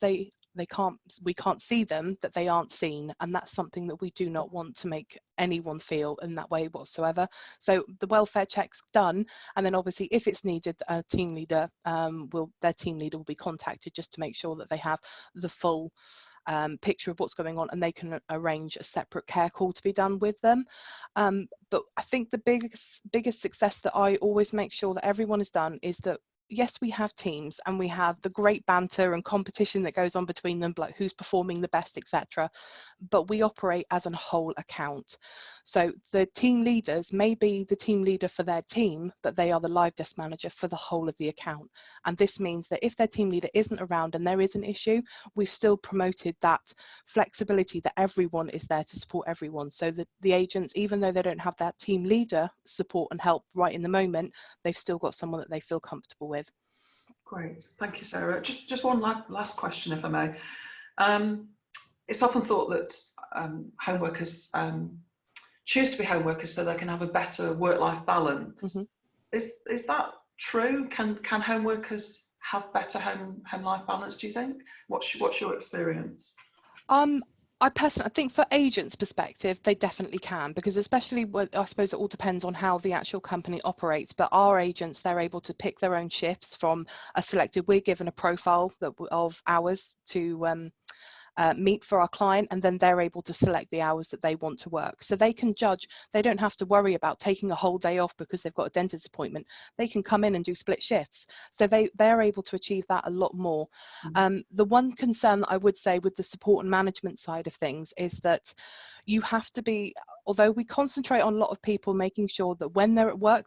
we can't see them, that they aren't seen, and that's something that we do not want to make anyone feel in that way whatsoever. So the welfare check's done, and then obviously if it's needed, a team leader their team leader will be contacted just to make sure that they have the full picture of what's going on, and they can arrange a separate care call to be done with them. But I think the biggest success that I always make sure that everyone has done is that, yes, we have teams and we have the great banter and competition that goes on between them, like who's performing the best, etc. But we operate as a whole account. So the team leaders may be the team leader for their team, but they are the live desk manager for the whole of the account. And this means that if their team leader isn't around and there is an issue, we've still promoted that flexibility that everyone is there to support everyone. So that the agents, even though they don't have that team leader support and help right in the moment, they've still got someone that they feel comfortable with. Great, thank you, Sarah. Just one last question, if I may. It's often thought that home workers choose to be home workers so they can have a better work-life balance. Mm-hmm. Is that true? Can home workers have better home life balance, do you think? What's your experience? I think for agents' perspective, they definitely can, because especially I suppose it all depends on how the actual company operates. But our agents, they're able to pick their own shifts from a selected. We're given a profile of hours to meet for our client, and then they're able to select the hours that they want to work. So they can judge, they don't have to worry about taking a whole day off because they've got a dentist appointment. They can come in and do split shifts. So they're able to achieve that a lot more. The one concern that I would say with the support and management side of things is that you have to be, although we concentrate on a lot of people making sure that when they're at work,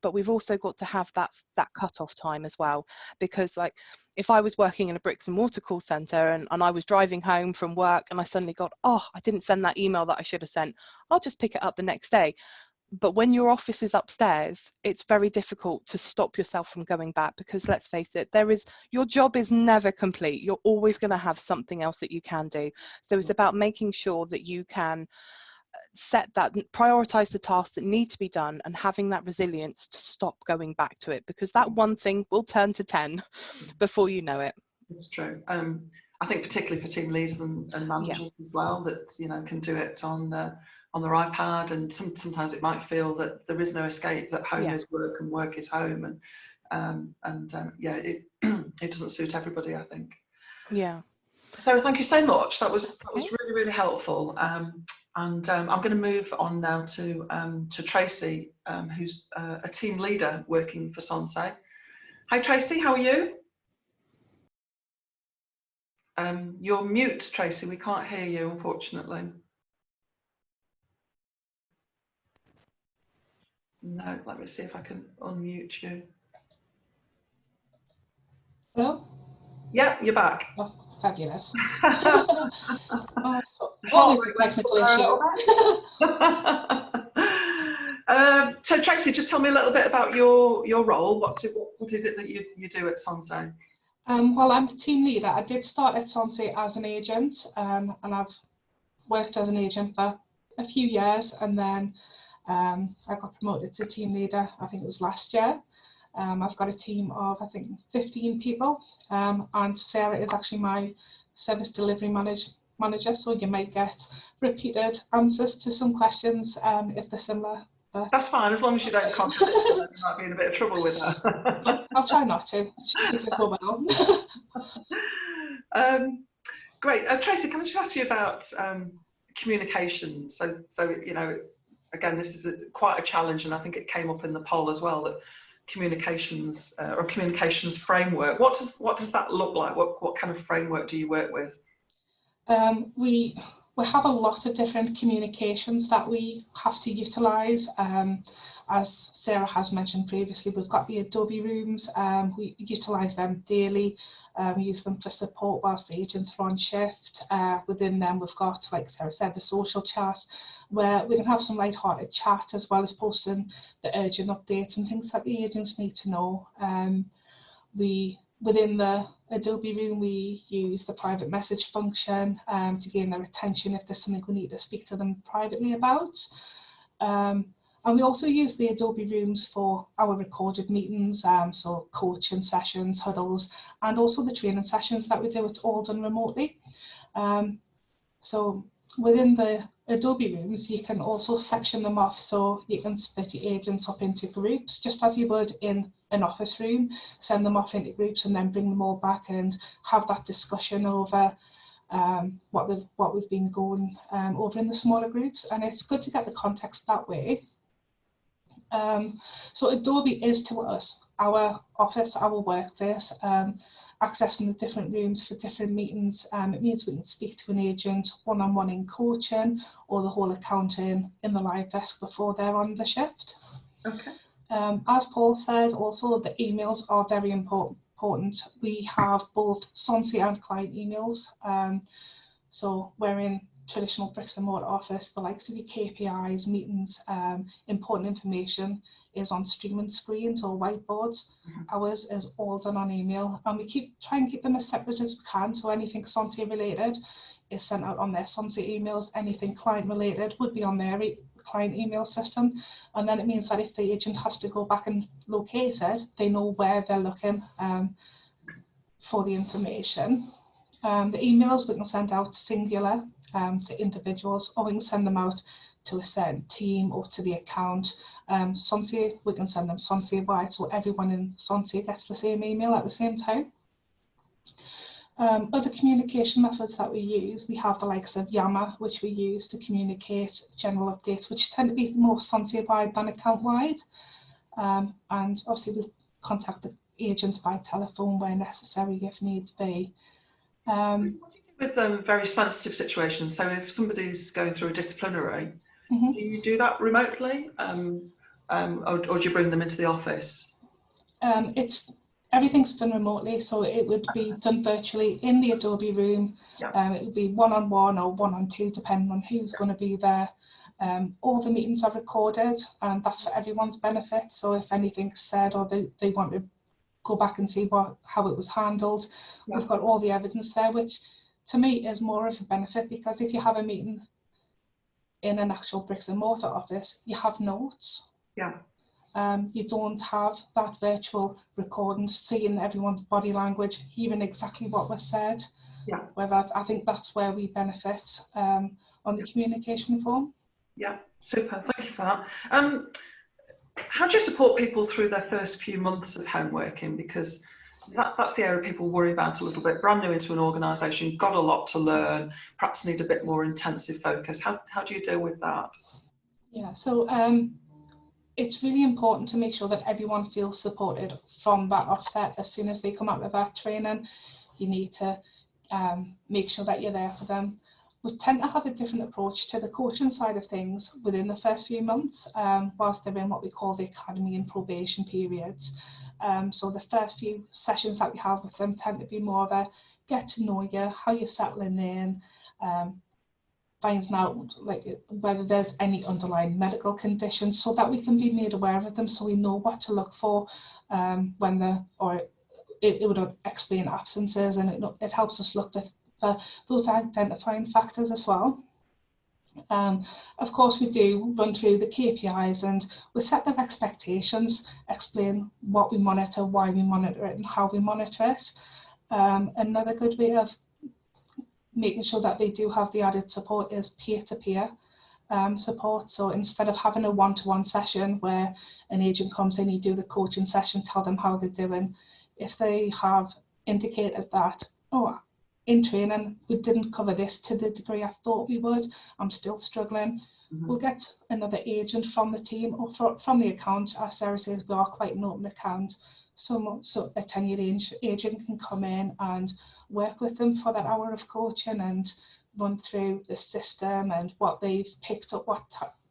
but we've also got to have that cut-off time as well. Because like, if I was working in a bricks and mortar call centre and I was driving home from work and I suddenly got, oh, I didn't send that email that I should have sent, I'll just pick it up the next day. But when your office is upstairs, it's very difficult to stop yourself from going back, because let's face it, your job is never complete. You're always going to have something else that you can do. So it's about making sure that you can prioritize the tasks that need to be done, and having that resilience to stop going back to it, because that one thing will turn to 10 before you know it. It's true. I think particularly for team leaders and managers as well, that can do it on their iPad, and sometimes it might feel that there is no escape, that home is work and work is home, and it it doesn't suit everybody, I think. Sarah, thank you so much. That was really, really helpful. And I'm going to move on now to Tracy, who's a team leader working for Sensee. Hi Tracy, how are you? You're mute, Tracy. We can't hear you, unfortunately. No, let me see if I can unmute you. Hello? Yeah, you're back. Oh, fabulous. Always a technical issue. So Tracy, just tell me a little bit about your role. What is it that you do at Sensee? Well, I'm the team leader. I did start at Sensee as an agent, and I've worked as an agent for a few years, and then I got promoted to team leader, I think it was last year. I've got a team of, I think, 15 people, and Sarah is actually my service delivery manager, so you might get repeated answers to some questions if they're similar. But that's fine, as long as you don't contradict her, then you might be in a bit of trouble with her. I'll try not to. She takes it so well. Great. Tracy, can I just ask you about communication? So again, this is quite a challenge, and I think it came up in the poll as well, that communications or communications framework. What does that look like? What kind of framework do you work with? We have a lot of different communications that we have to utilise. As Sarah has mentioned previously, we've got the Adobe rooms. We utilise them daily. We use them for support whilst the agents are on shift. Within them, we've got, like Sarah said, the social chat, where we can have some light-hearted chat as well as posting the urgent updates and things that the agents need to know. Within the Adobe room, we use the private message function to gain their attention if there's something we need to speak to them privately about. And we also use the Adobe rooms for our recorded meetings, so coaching sessions, huddles, and also the training sessions that we do. It's all done remotely. So within the Adobe rooms, you can also section them off, so you can split your agents up into groups, just as you would in an office room, send them off into groups and then bring them all back and have that discussion over what we've been going over in the smaller groups. And it's good to get the context that way. So Adobe is to us our office, our workplace. Accessing the different rooms for different meetings, it means we can speak to an agent one-on-one in coaching, or the whole accounting in the live desk before they're on the shift. Okay. As Paul said, also the emails are very important. We have both Sensee and client emails. So we're in traditional bricks and mortar office, the likes of your KPIs, meetings, important information is on streaming screens or whiteboards. Ours is all done on email, and we try and keep them as separate as we can. So anything Sensee related is sent out on their Sensee emails. Anything client related would be on their client email system. And then it means that if the agent has to go back and locate it, they know where they're looking for the information. The emails we can send out singular to individuals, or we can send them out to a certain team or to the account. Sensee, we can send them Sensee-wide, so everyone in Sensee gets the same email at the same time. Other communication methods that we use, we have the likes of Yammer, which we use to communicate general updates, which tend to be more Sensee-wide than account-wide. And obviously we contact the agents by telephone where necessary if needs be. What do you do with very sensitive situations? So if somebody's going through a disciplinary, do you do that remotely, or do you bring them into the office? Everything's done remotely, so it would be done virtually in the Adobe room. Yeah. It would be one-on-one or one-on-two, depending on who's going to be there. All the meetings are recorded, and that's for everyone's benefit. So if anything's said or they want to go back and see how it was handled, Yeah. we've got all the evidence there, which to me is more of a benefit, because if you have a meeting in an actual bricks and mortar office, you have notes. Yeah. You don't have that virtual recording, seeing everyone's body language, hearing exactly what was said. Yeah. Whereas I think that's where we benefit on the communication form. Yeah, super. Thank you for that. How do you support people through their first few months of home working? Because that's the area people worry about a little bit. Brand new into an organisation, got a lot to learn, perhaps need a bit more intensive focus. How do you deal with that? Yeah, so it's really important to make sure that everyone feels supported from that offset. As soon as they come out of that training, you need to make sure that you're there for them. We tend to have a different approach to the coaching side of things within the first few months, whilst they're in what we call the academy and probation periods. So the first few sessions that we have with them tend to be more of a get to know you, how you're settling in, finding out whether there's any underlying medical conditions, so that we can be made aware of them, so we know what to look for it would explain absences, and it helps us look for those identifying factors as well. Of course, we do run through the KPIs and we set their expectations, explain what we monitor, why we monitor it, and how we monitor it. Another good way of making sure that they do have the added support is peer-to-peer support. So instead of having a one-to-one session where an agent comes in, you do the coaching session, tell them how they're doing. If they have indicated that, oh, in training, we didn't cover this to the degree I thought we would, I'm still struggling, we'll get another agent from the team or from the account. As Sarah says, we are quite an open account. So a tenured agent can come in and work with them for that hour of coaching and run through the system and what they've picked up, what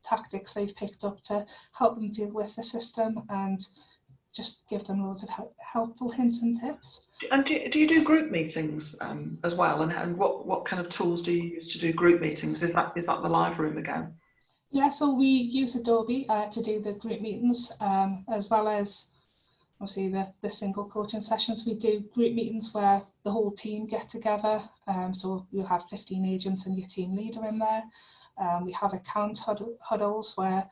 tactics they've picked up to help them deal with the system, and just give them loads of helpful hints and tips. And do you do group meetings as well? And what kind of tools do you use to do group meetings? Is that the live room again? Yeah, so we use Adobe to do the group meetings, as well as obviously the single coaching sessions. We do group meetings where the whole team get together. So you'll have 15 agents and your team leader in there. We have account huddles where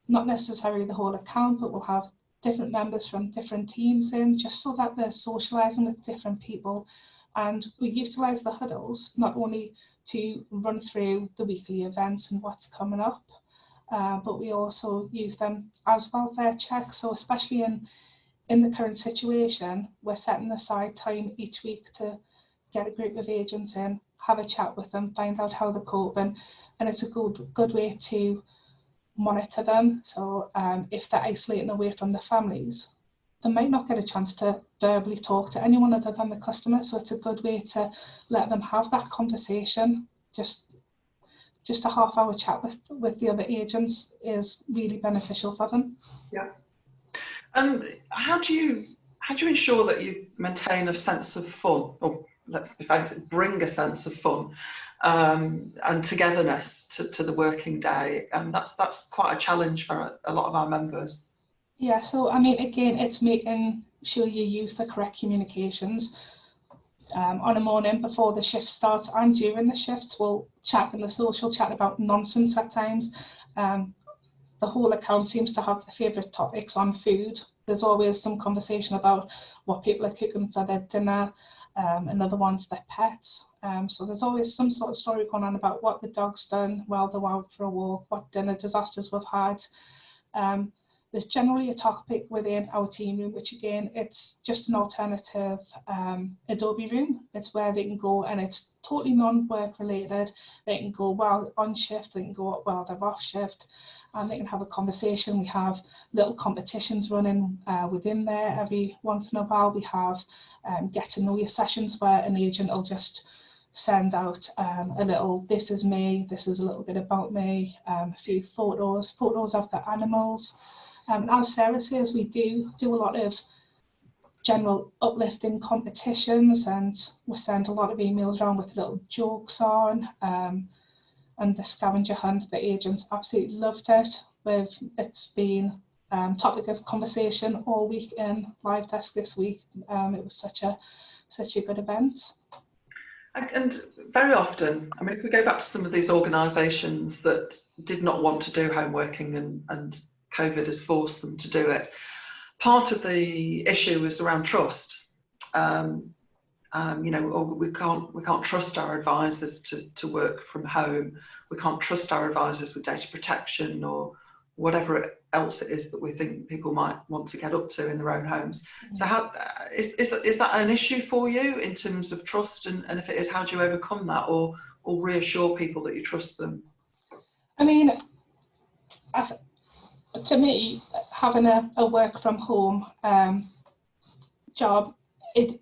not necessarily the whole account, but we'll have different members from different teams in, just so that they're socialising with different people. And we utilise the huddles not only to run through the weekly events and what's coming up, but we also use them as welfare checks. So especially in the current situation, we're setting aside time each week to get a group of agents in, have a chat with them, find out how they're coping, and it's a good way to monitor them. So if they're isolating away from the families, they might not get a chance to verbally talk to anyone other than the customer. So it's a good way to let them have that conversation. Just a half-hour chat with the other agents is really beneficial for them. Yeah. How do you ensure that you maintain a sense of fun, or let's face it, bring a sense of fun and togetherness to the working day? And that's quite a challenge for a lot of our members. Yeah, so I mean, again, it's making sure you use the correct communications. On a morning before the shift starts and during the shifts, we'll chat in the social chat about nonsense at times. The whole account seems to have the favourite topics on food. There's always some conversation about what people are cooking for their dinner, another one's their pets. So there's always some sort of story going on about what the dog's done while they're out for a walk, what dinner disasters we've had. There's generally a topic within our team room, which again, it's just an alternative Adobe room. It's where they can go, and it's totally non-work related. They can go while on shift, they can go while they're off shift, and they can have a conversation. We have little competitions running within there every once in a while. We have get to know you sessions where an agent will just send out a little, this is me, this is a little bit about me, a few photos of the animals. As Sarah says, we do a lot of general uplifting competitions, and we send a lot of emails around with little jokes on, and the scavenger hunt, the agents absolutely loved it. It's been topic of conversation all week in Live Desk this week. It was such a good event. And very often, I mean, if we go back to some of these organisations that did not want to do home working and COVID has forced them to do it, part of the issue is around trust. You know, we can't trust our advisors to work from home. We can't trust our advisors with data protection or whatever else it is that we think people might want to get up to in their own homes. So how is that an issue for you in terms of trust, and if it is, how do you overcome that or reassure people that you trust them? I mean, to me, having a work from home job, it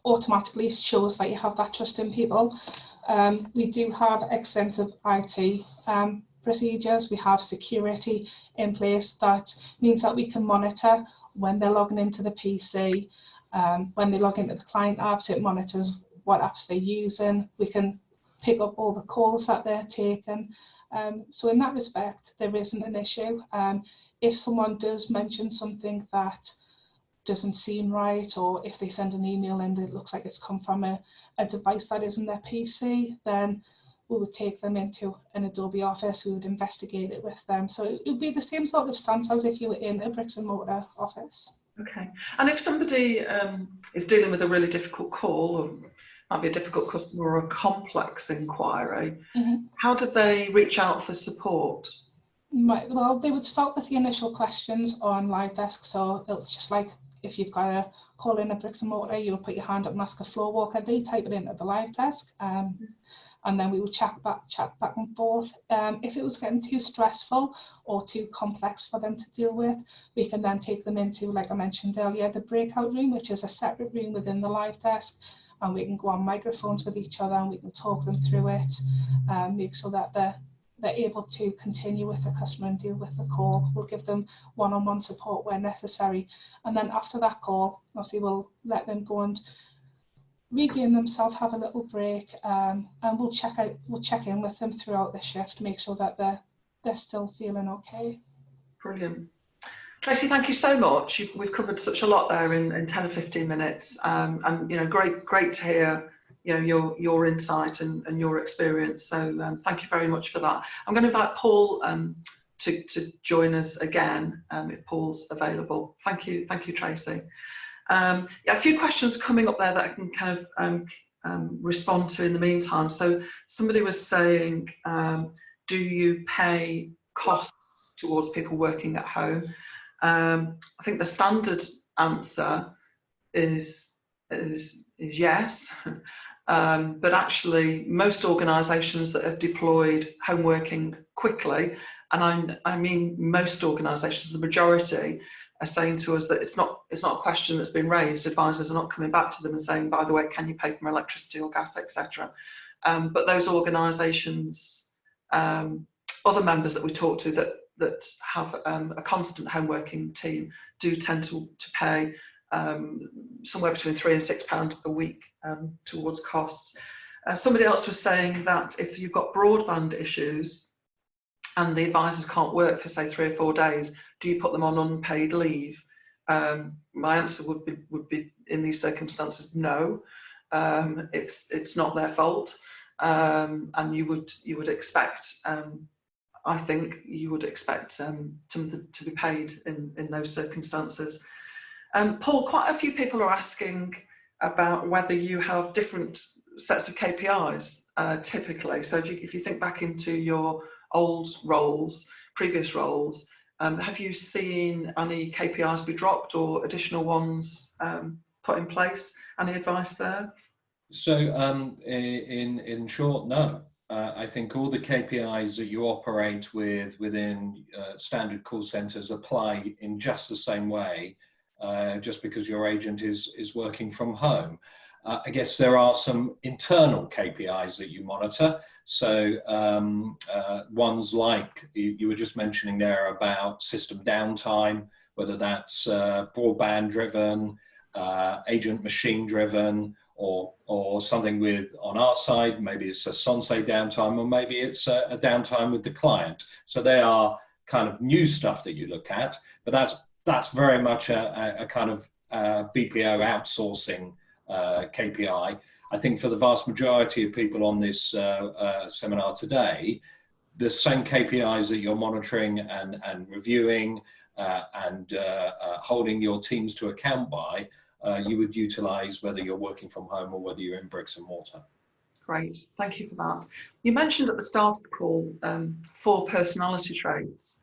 automatically shows that you have that trust in people. We do have extensive IT procedures. We have security in place that means that we can monitor when they're logging into the PC, when they log into the client apps, it monitors what apps they're using. We can pick up all the calls that they're taking. So in that respect, there isn't an issue. If someone does mention something that doesn't seem right, or if they send an email and it looks like it's come from a device that isn't their PC, then we would take them into an Adobe office, we would investigate it with them. So it would be the same sort of stance as if you were in a bricks and mortar office. Okay. And if somebody is dealing with a really difficult call, or might be a difficult customer or a complex inquiry, how did they reach out for support? Right, well, they would start with the initial questions on Live Desk. So it's just like if you've got a call in a bricks and mortar, you would put your hand up and ask a floor walker. They type it into the Live Desk, and then we would chat back and forth. If it was getting too stressful or too complex for them to deal with, we can then take them into, like I mentioned earlier, the breakout room, which is a separate room within the Live Desk, and we can go on microphones with each other and we can talk them through it, make sure that they're able to continue with the customer and deal with the call. We'll give them one-on-one support where necessary. And then after that call, obviously we'll let them go and regain themselves, have a little break, and we'll check in with them throughout the shift, make sure that they're still feeling okay. Brilliant. Tracy, thank you so much. We've covered such a lot there in 10 or 15 minutes, and you know, great to hear, you know, your insight and your experience. So thank you very much for that. I'm going to invite Paul to join us again if Paul's available. Thank you, Tracy. Yeah, a few questions coming up there that I can kind of respond to in the meantime. So somebody was saying, do you pay costs towards people working at home? I think the standard answer is yes. But actually, most organisations that have deployed home working quickly, and I mean most organisations, the majority, are saying to us that it's not a question that's been raised. Advisors are not coming back to them and saying, by the way, can you pay for my electricity or gas, etc. But those organisations, other members that we talk to that have a constant home working team, do tend to pay somewhere between £3 and £6 a week towards costs. Somebody else was saying that if you've got broadband issues and the advisors can't work for say 3 or 4 days, do you put them on unpaid leave? My answer would be in these circumstances, no. It's not their fault, and you would expect, I think you would expect to be paid in those circumstances. Paul, quite a few people are asking about whether you have different sets of KPIs typically. So if you think back into your old roles, previous roles, Have you seen any KPIs be dropped or additional ones put in place? Any advice there? So in short, no. I think all the KPIs that you operate with within standard call centres apply in just the same way, just because your agent is working from home. I guess there are some internal KPIs that you monitor. So ones like you were just mentioning there about system downtime, whether that's broadband driven, agent machine driven, or something with, on our side, maybe it's a Sensee downtime, or maybe it's a downtime with the client. So they are kind of new stuff that you look at, but that's very much a kind of BPO outsourcing KPI. I think for the vast majority of people on this seminar today, the same KPIs that you're monitoring and reviewing and holding your teams to account by, you would utilise whether you're working from home or whether you're in bricks and mortar. Great, thank you for that. You mentioned at the start of the call 4 personality traits.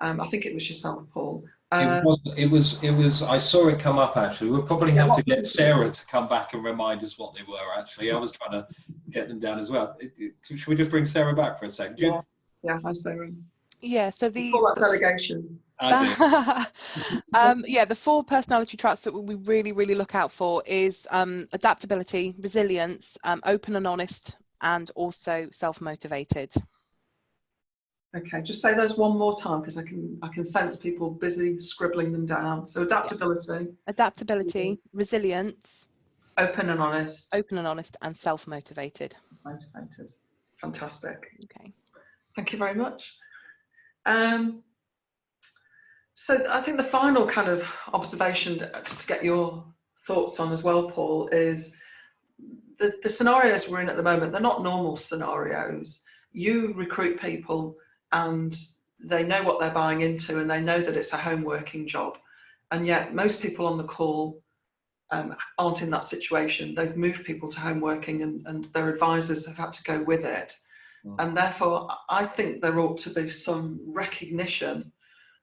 I think it was yourself, Paul. It was. I saw it come up actually. We'll probably have to get Sarah to come back and remind us what they were. Actually, I was trying to get them down as well. Should we just bring Sarah back for a second? Yeah, hi Sarah. Yeah, so the delegation. yeah, the 4 personality traits that we really look out for is adaptability, resilience, open and honest, and also self-motivated. Okay, just say those one more time because I can sense people busy scribbling them down. So adaptability, resilience, open and honest, and self-motivated. Motivated. Fantastic. Okay. Thank you very much. So I think the final kind of observation to get your thoughts on as well, Paul, is the scenarios we're in at the moment, they're not normal scenarios. You recruit people and they know what they're buying into and they know that it's a home working job. And yet most people on the call aren't in that situation. They've moved people to home working and their advisors have had to go with it. And therefore, I think there ought to be some recognition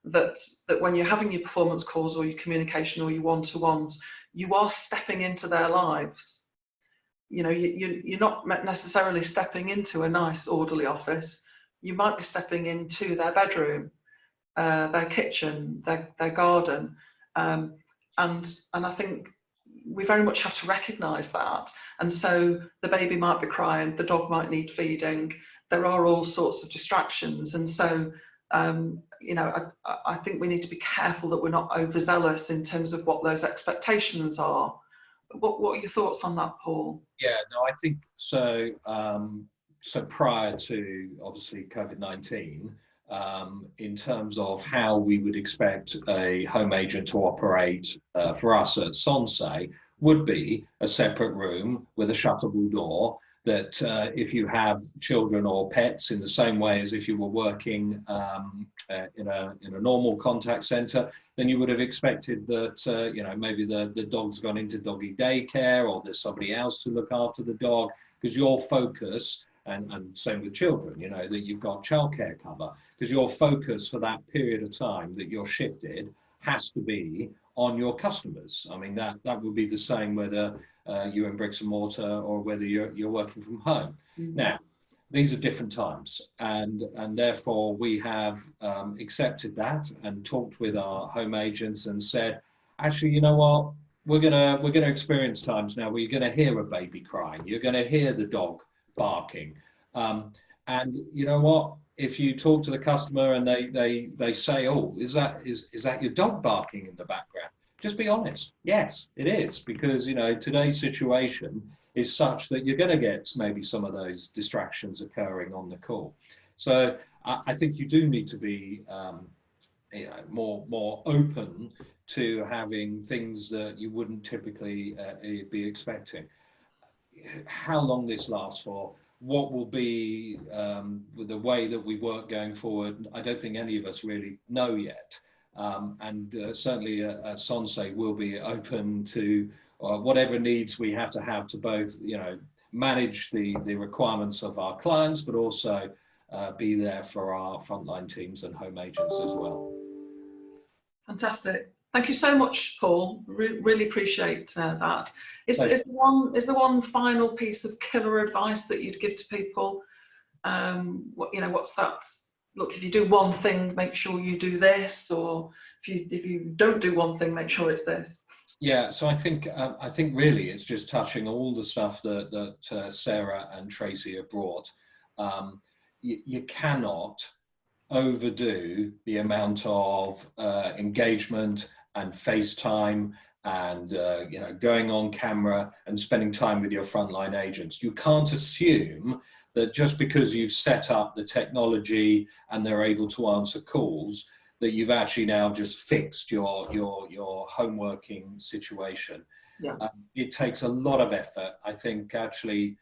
that when you're having your performance calls or your communication or your one-to-ones, you are stepping into their lives. You know, you're not necessarily stepping into a nice orderly office. You might be stepping into their bedroom, their kitchen, their garden. And I think we very much have to recognise that. And so the baby might be crying, the dog might need feeding. There are all sorts of distractions. And so, you know, I think we need to be careful that we're not overzealous in terms of what those expectations are. What are your thoughts on that, Paul? Yeah, no, I think so. So prior to obviously COVID-19, in terms of how we would expect a home agent to operate for us at Sensee would be a separate room with a shuttable door that if you have children or pets in the same way as if you were working in a normal contact center, then you would have expected that, you know, maybe the dog's gone into doggy daycare or there's somebody else to look after the dog, because your focus, and same with children, you know, that you've got childcare cover, because your focus for that period of time that you're shifted has to be on your customers. I mean, that would be the same whether you're in bricks and mortar or whether you're working from home. Now, these are different times, and therefore we have accepted that and talked with our home agents and said, actually, you know what, we're gonna experience times now where you're gonna hear a baby crying, you're gonna hear the dog barking, and you know what, if you talk to the customer and they say, oh, is that your dog barking in the background? Just be honest. Yes, it is, because you know today's situation is such that you're going to get maybe some of those distractions occurring on the call. So I think you do need to be you know, more open to having things that you wouldn't typically be expecting. How long this lasts for, what will be with the way that we work going forward, I don't think any of us really know yet. And certainly at Sensee we'll be open to whatever needs we have to both, you know, manage the requirements of our clients, but also be there for our frontline teams and home agents as well. Fantastic. Thank you so much, Paul. Really appreciate that. Is there one final piece of killer advice that you'd give to people? What's that? Look, if you do one thing, make sure you do this, or if you don't do one thing, make sure it's this. Yeah, so I think really it's just touching all the stuff that Sarah and Tracy have brought. You cannot overdo the amount of engagement and FaceTime and going on camera and spending time with your frontline agents. You can't assume that just because you've set up the technology and they're able to answer calls, that you've actually now just fixed your home working situation. Yeah. It takes a lot of effort. I think actually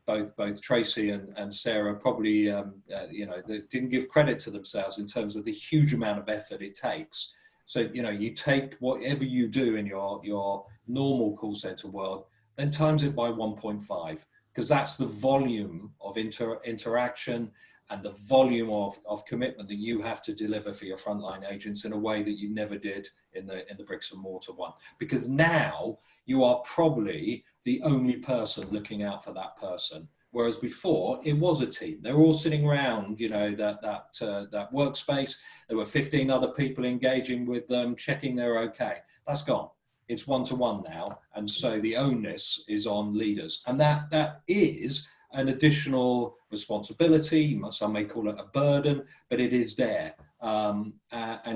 both Tracy and Sarah probably they didn't give credit to themselves in terms of the huge amount of effort it takes. So you take whatever you do in your normal call center world, then times it by 1.5, because that's the volume of interaction and the volume of commitment that you have to deliver for your frontline agents in a way that you never did in the bricks and mortar one. Because now you are probably the only person looking out for that person. Whereas before it was a team. They were all sitting around, that workspace. There were 15 other people engaging with them, checking they're okay. That's gone. It's one-to-one now. And so the onus is on leaders. And that is an additional responsibility. Some may call it a burden, but it is there. And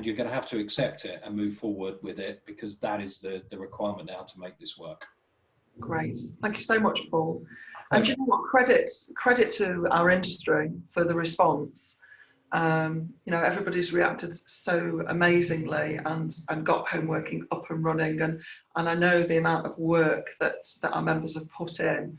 you're going to have to accept it and move forward with it, because that is the requirement now to make this work. Great. Thank you so much, Paul. And you know what? Credit to our industry for the response. Everybody's reacted so amazingly and got home working up and running. And I know the amount of work that our members have put in,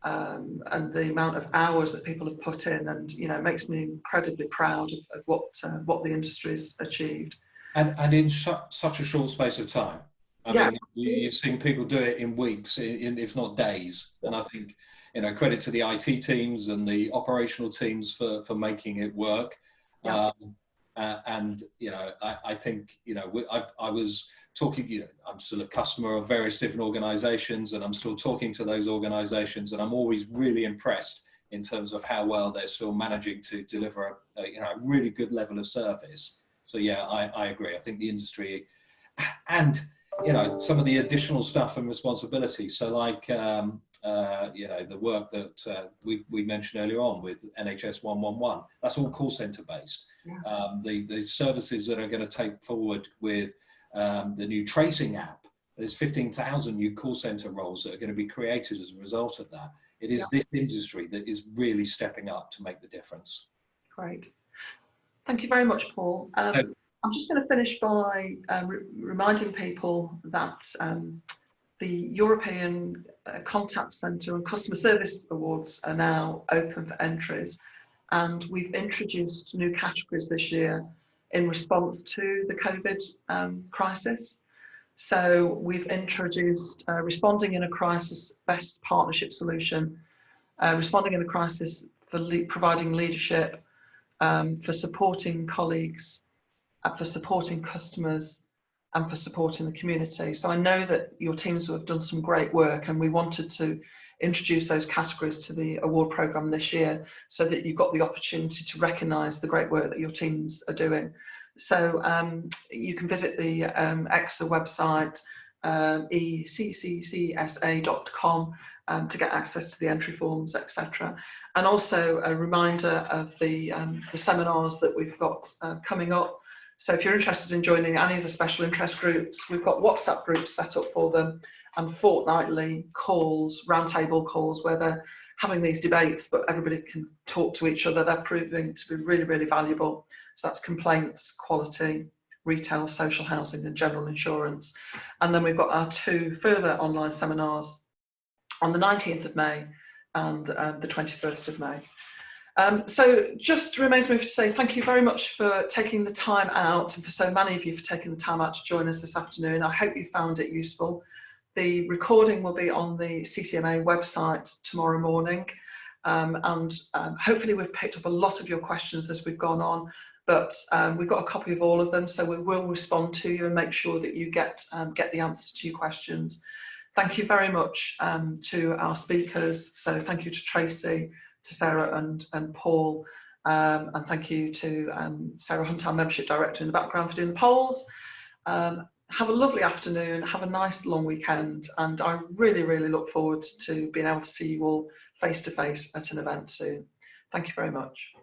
and the amount of hours that people have put in, and it makes me incredibly proud of what the industry's achieved. And in such a short space of time. I mean, you've seen people do it in weeks, if not days. And I think, credit to the IT teams and the operational teams for making it work. Yeah. I think, I was talking, I'm still a customer of various different organizations, and I'm still talking to those organizations, and I'm always really impressed in terms of how well they're still managing to deliver a really good level of service. So yeah, I agree. I think the industry, and some of the additional stuff and responsibility. So like, the work that we mentioned earlier on with NHS 111, that's all call center based. Yeah. The services that are going to take forward with the new tracing app, there's 15,000 new call center roles that are going to be created as a result of that. It is this industry that is really stepping up to make the difference. Great. Thank you very much, Paul. I'm just going to finish by reminding people that the European Contact Centre and Customer Service Awards are now open for entries, and we've introduced new categories this year in response to the COVID crisis. So we've introduced Responding in a Crisis Best Partnership Solution, Responding in a Crisis for providing leadership, for supporting colleagues, for supporting customers, and for supporting the community. So I know that your teams have done some great work, and we wanted to introduce those categories to the award programme this year so that you've got the opportunity to recognise the great work that your teams are doing. So you can visit the EXA website, eccccsa.com, to get access to the entry forms, etc. And also a reminder of the seminars that we've got coming up. So if you're interested in joining any of the special interest groups, we've got WhatsApp groups set up for them, and fortnightly calls, roundtable calls, where they're having these debates, but everybody can talk to each other. They're proving to be really, really valuable. So that's complaints, quality, retail, social housing, and general insurance. And then we've got our 2 further online seminars on the 19th of May and the 21st of May. So just remains me to say thank you very much for taking the time out, and for so many of you for taking the time out to join us this afternoon. I hope you found it useful. The recording will be on the CCMA website tomorrow morning, and hopefully we've picked up a lot of your questions as we've gone on, but we've got a copy of all of them, so we will respond to you and make sure that you get the answers to your questions. Thank you very much to our speakers. So thank you to Tracy, to Sarah and Paul, and thank you to Sarah Hunt, our Membership Director in the background, for doing the polls. Have a lovely afternoon, have a nice long weekend, and I really, really look forward to being able to see you all face to face at an event soon. Thank you very much.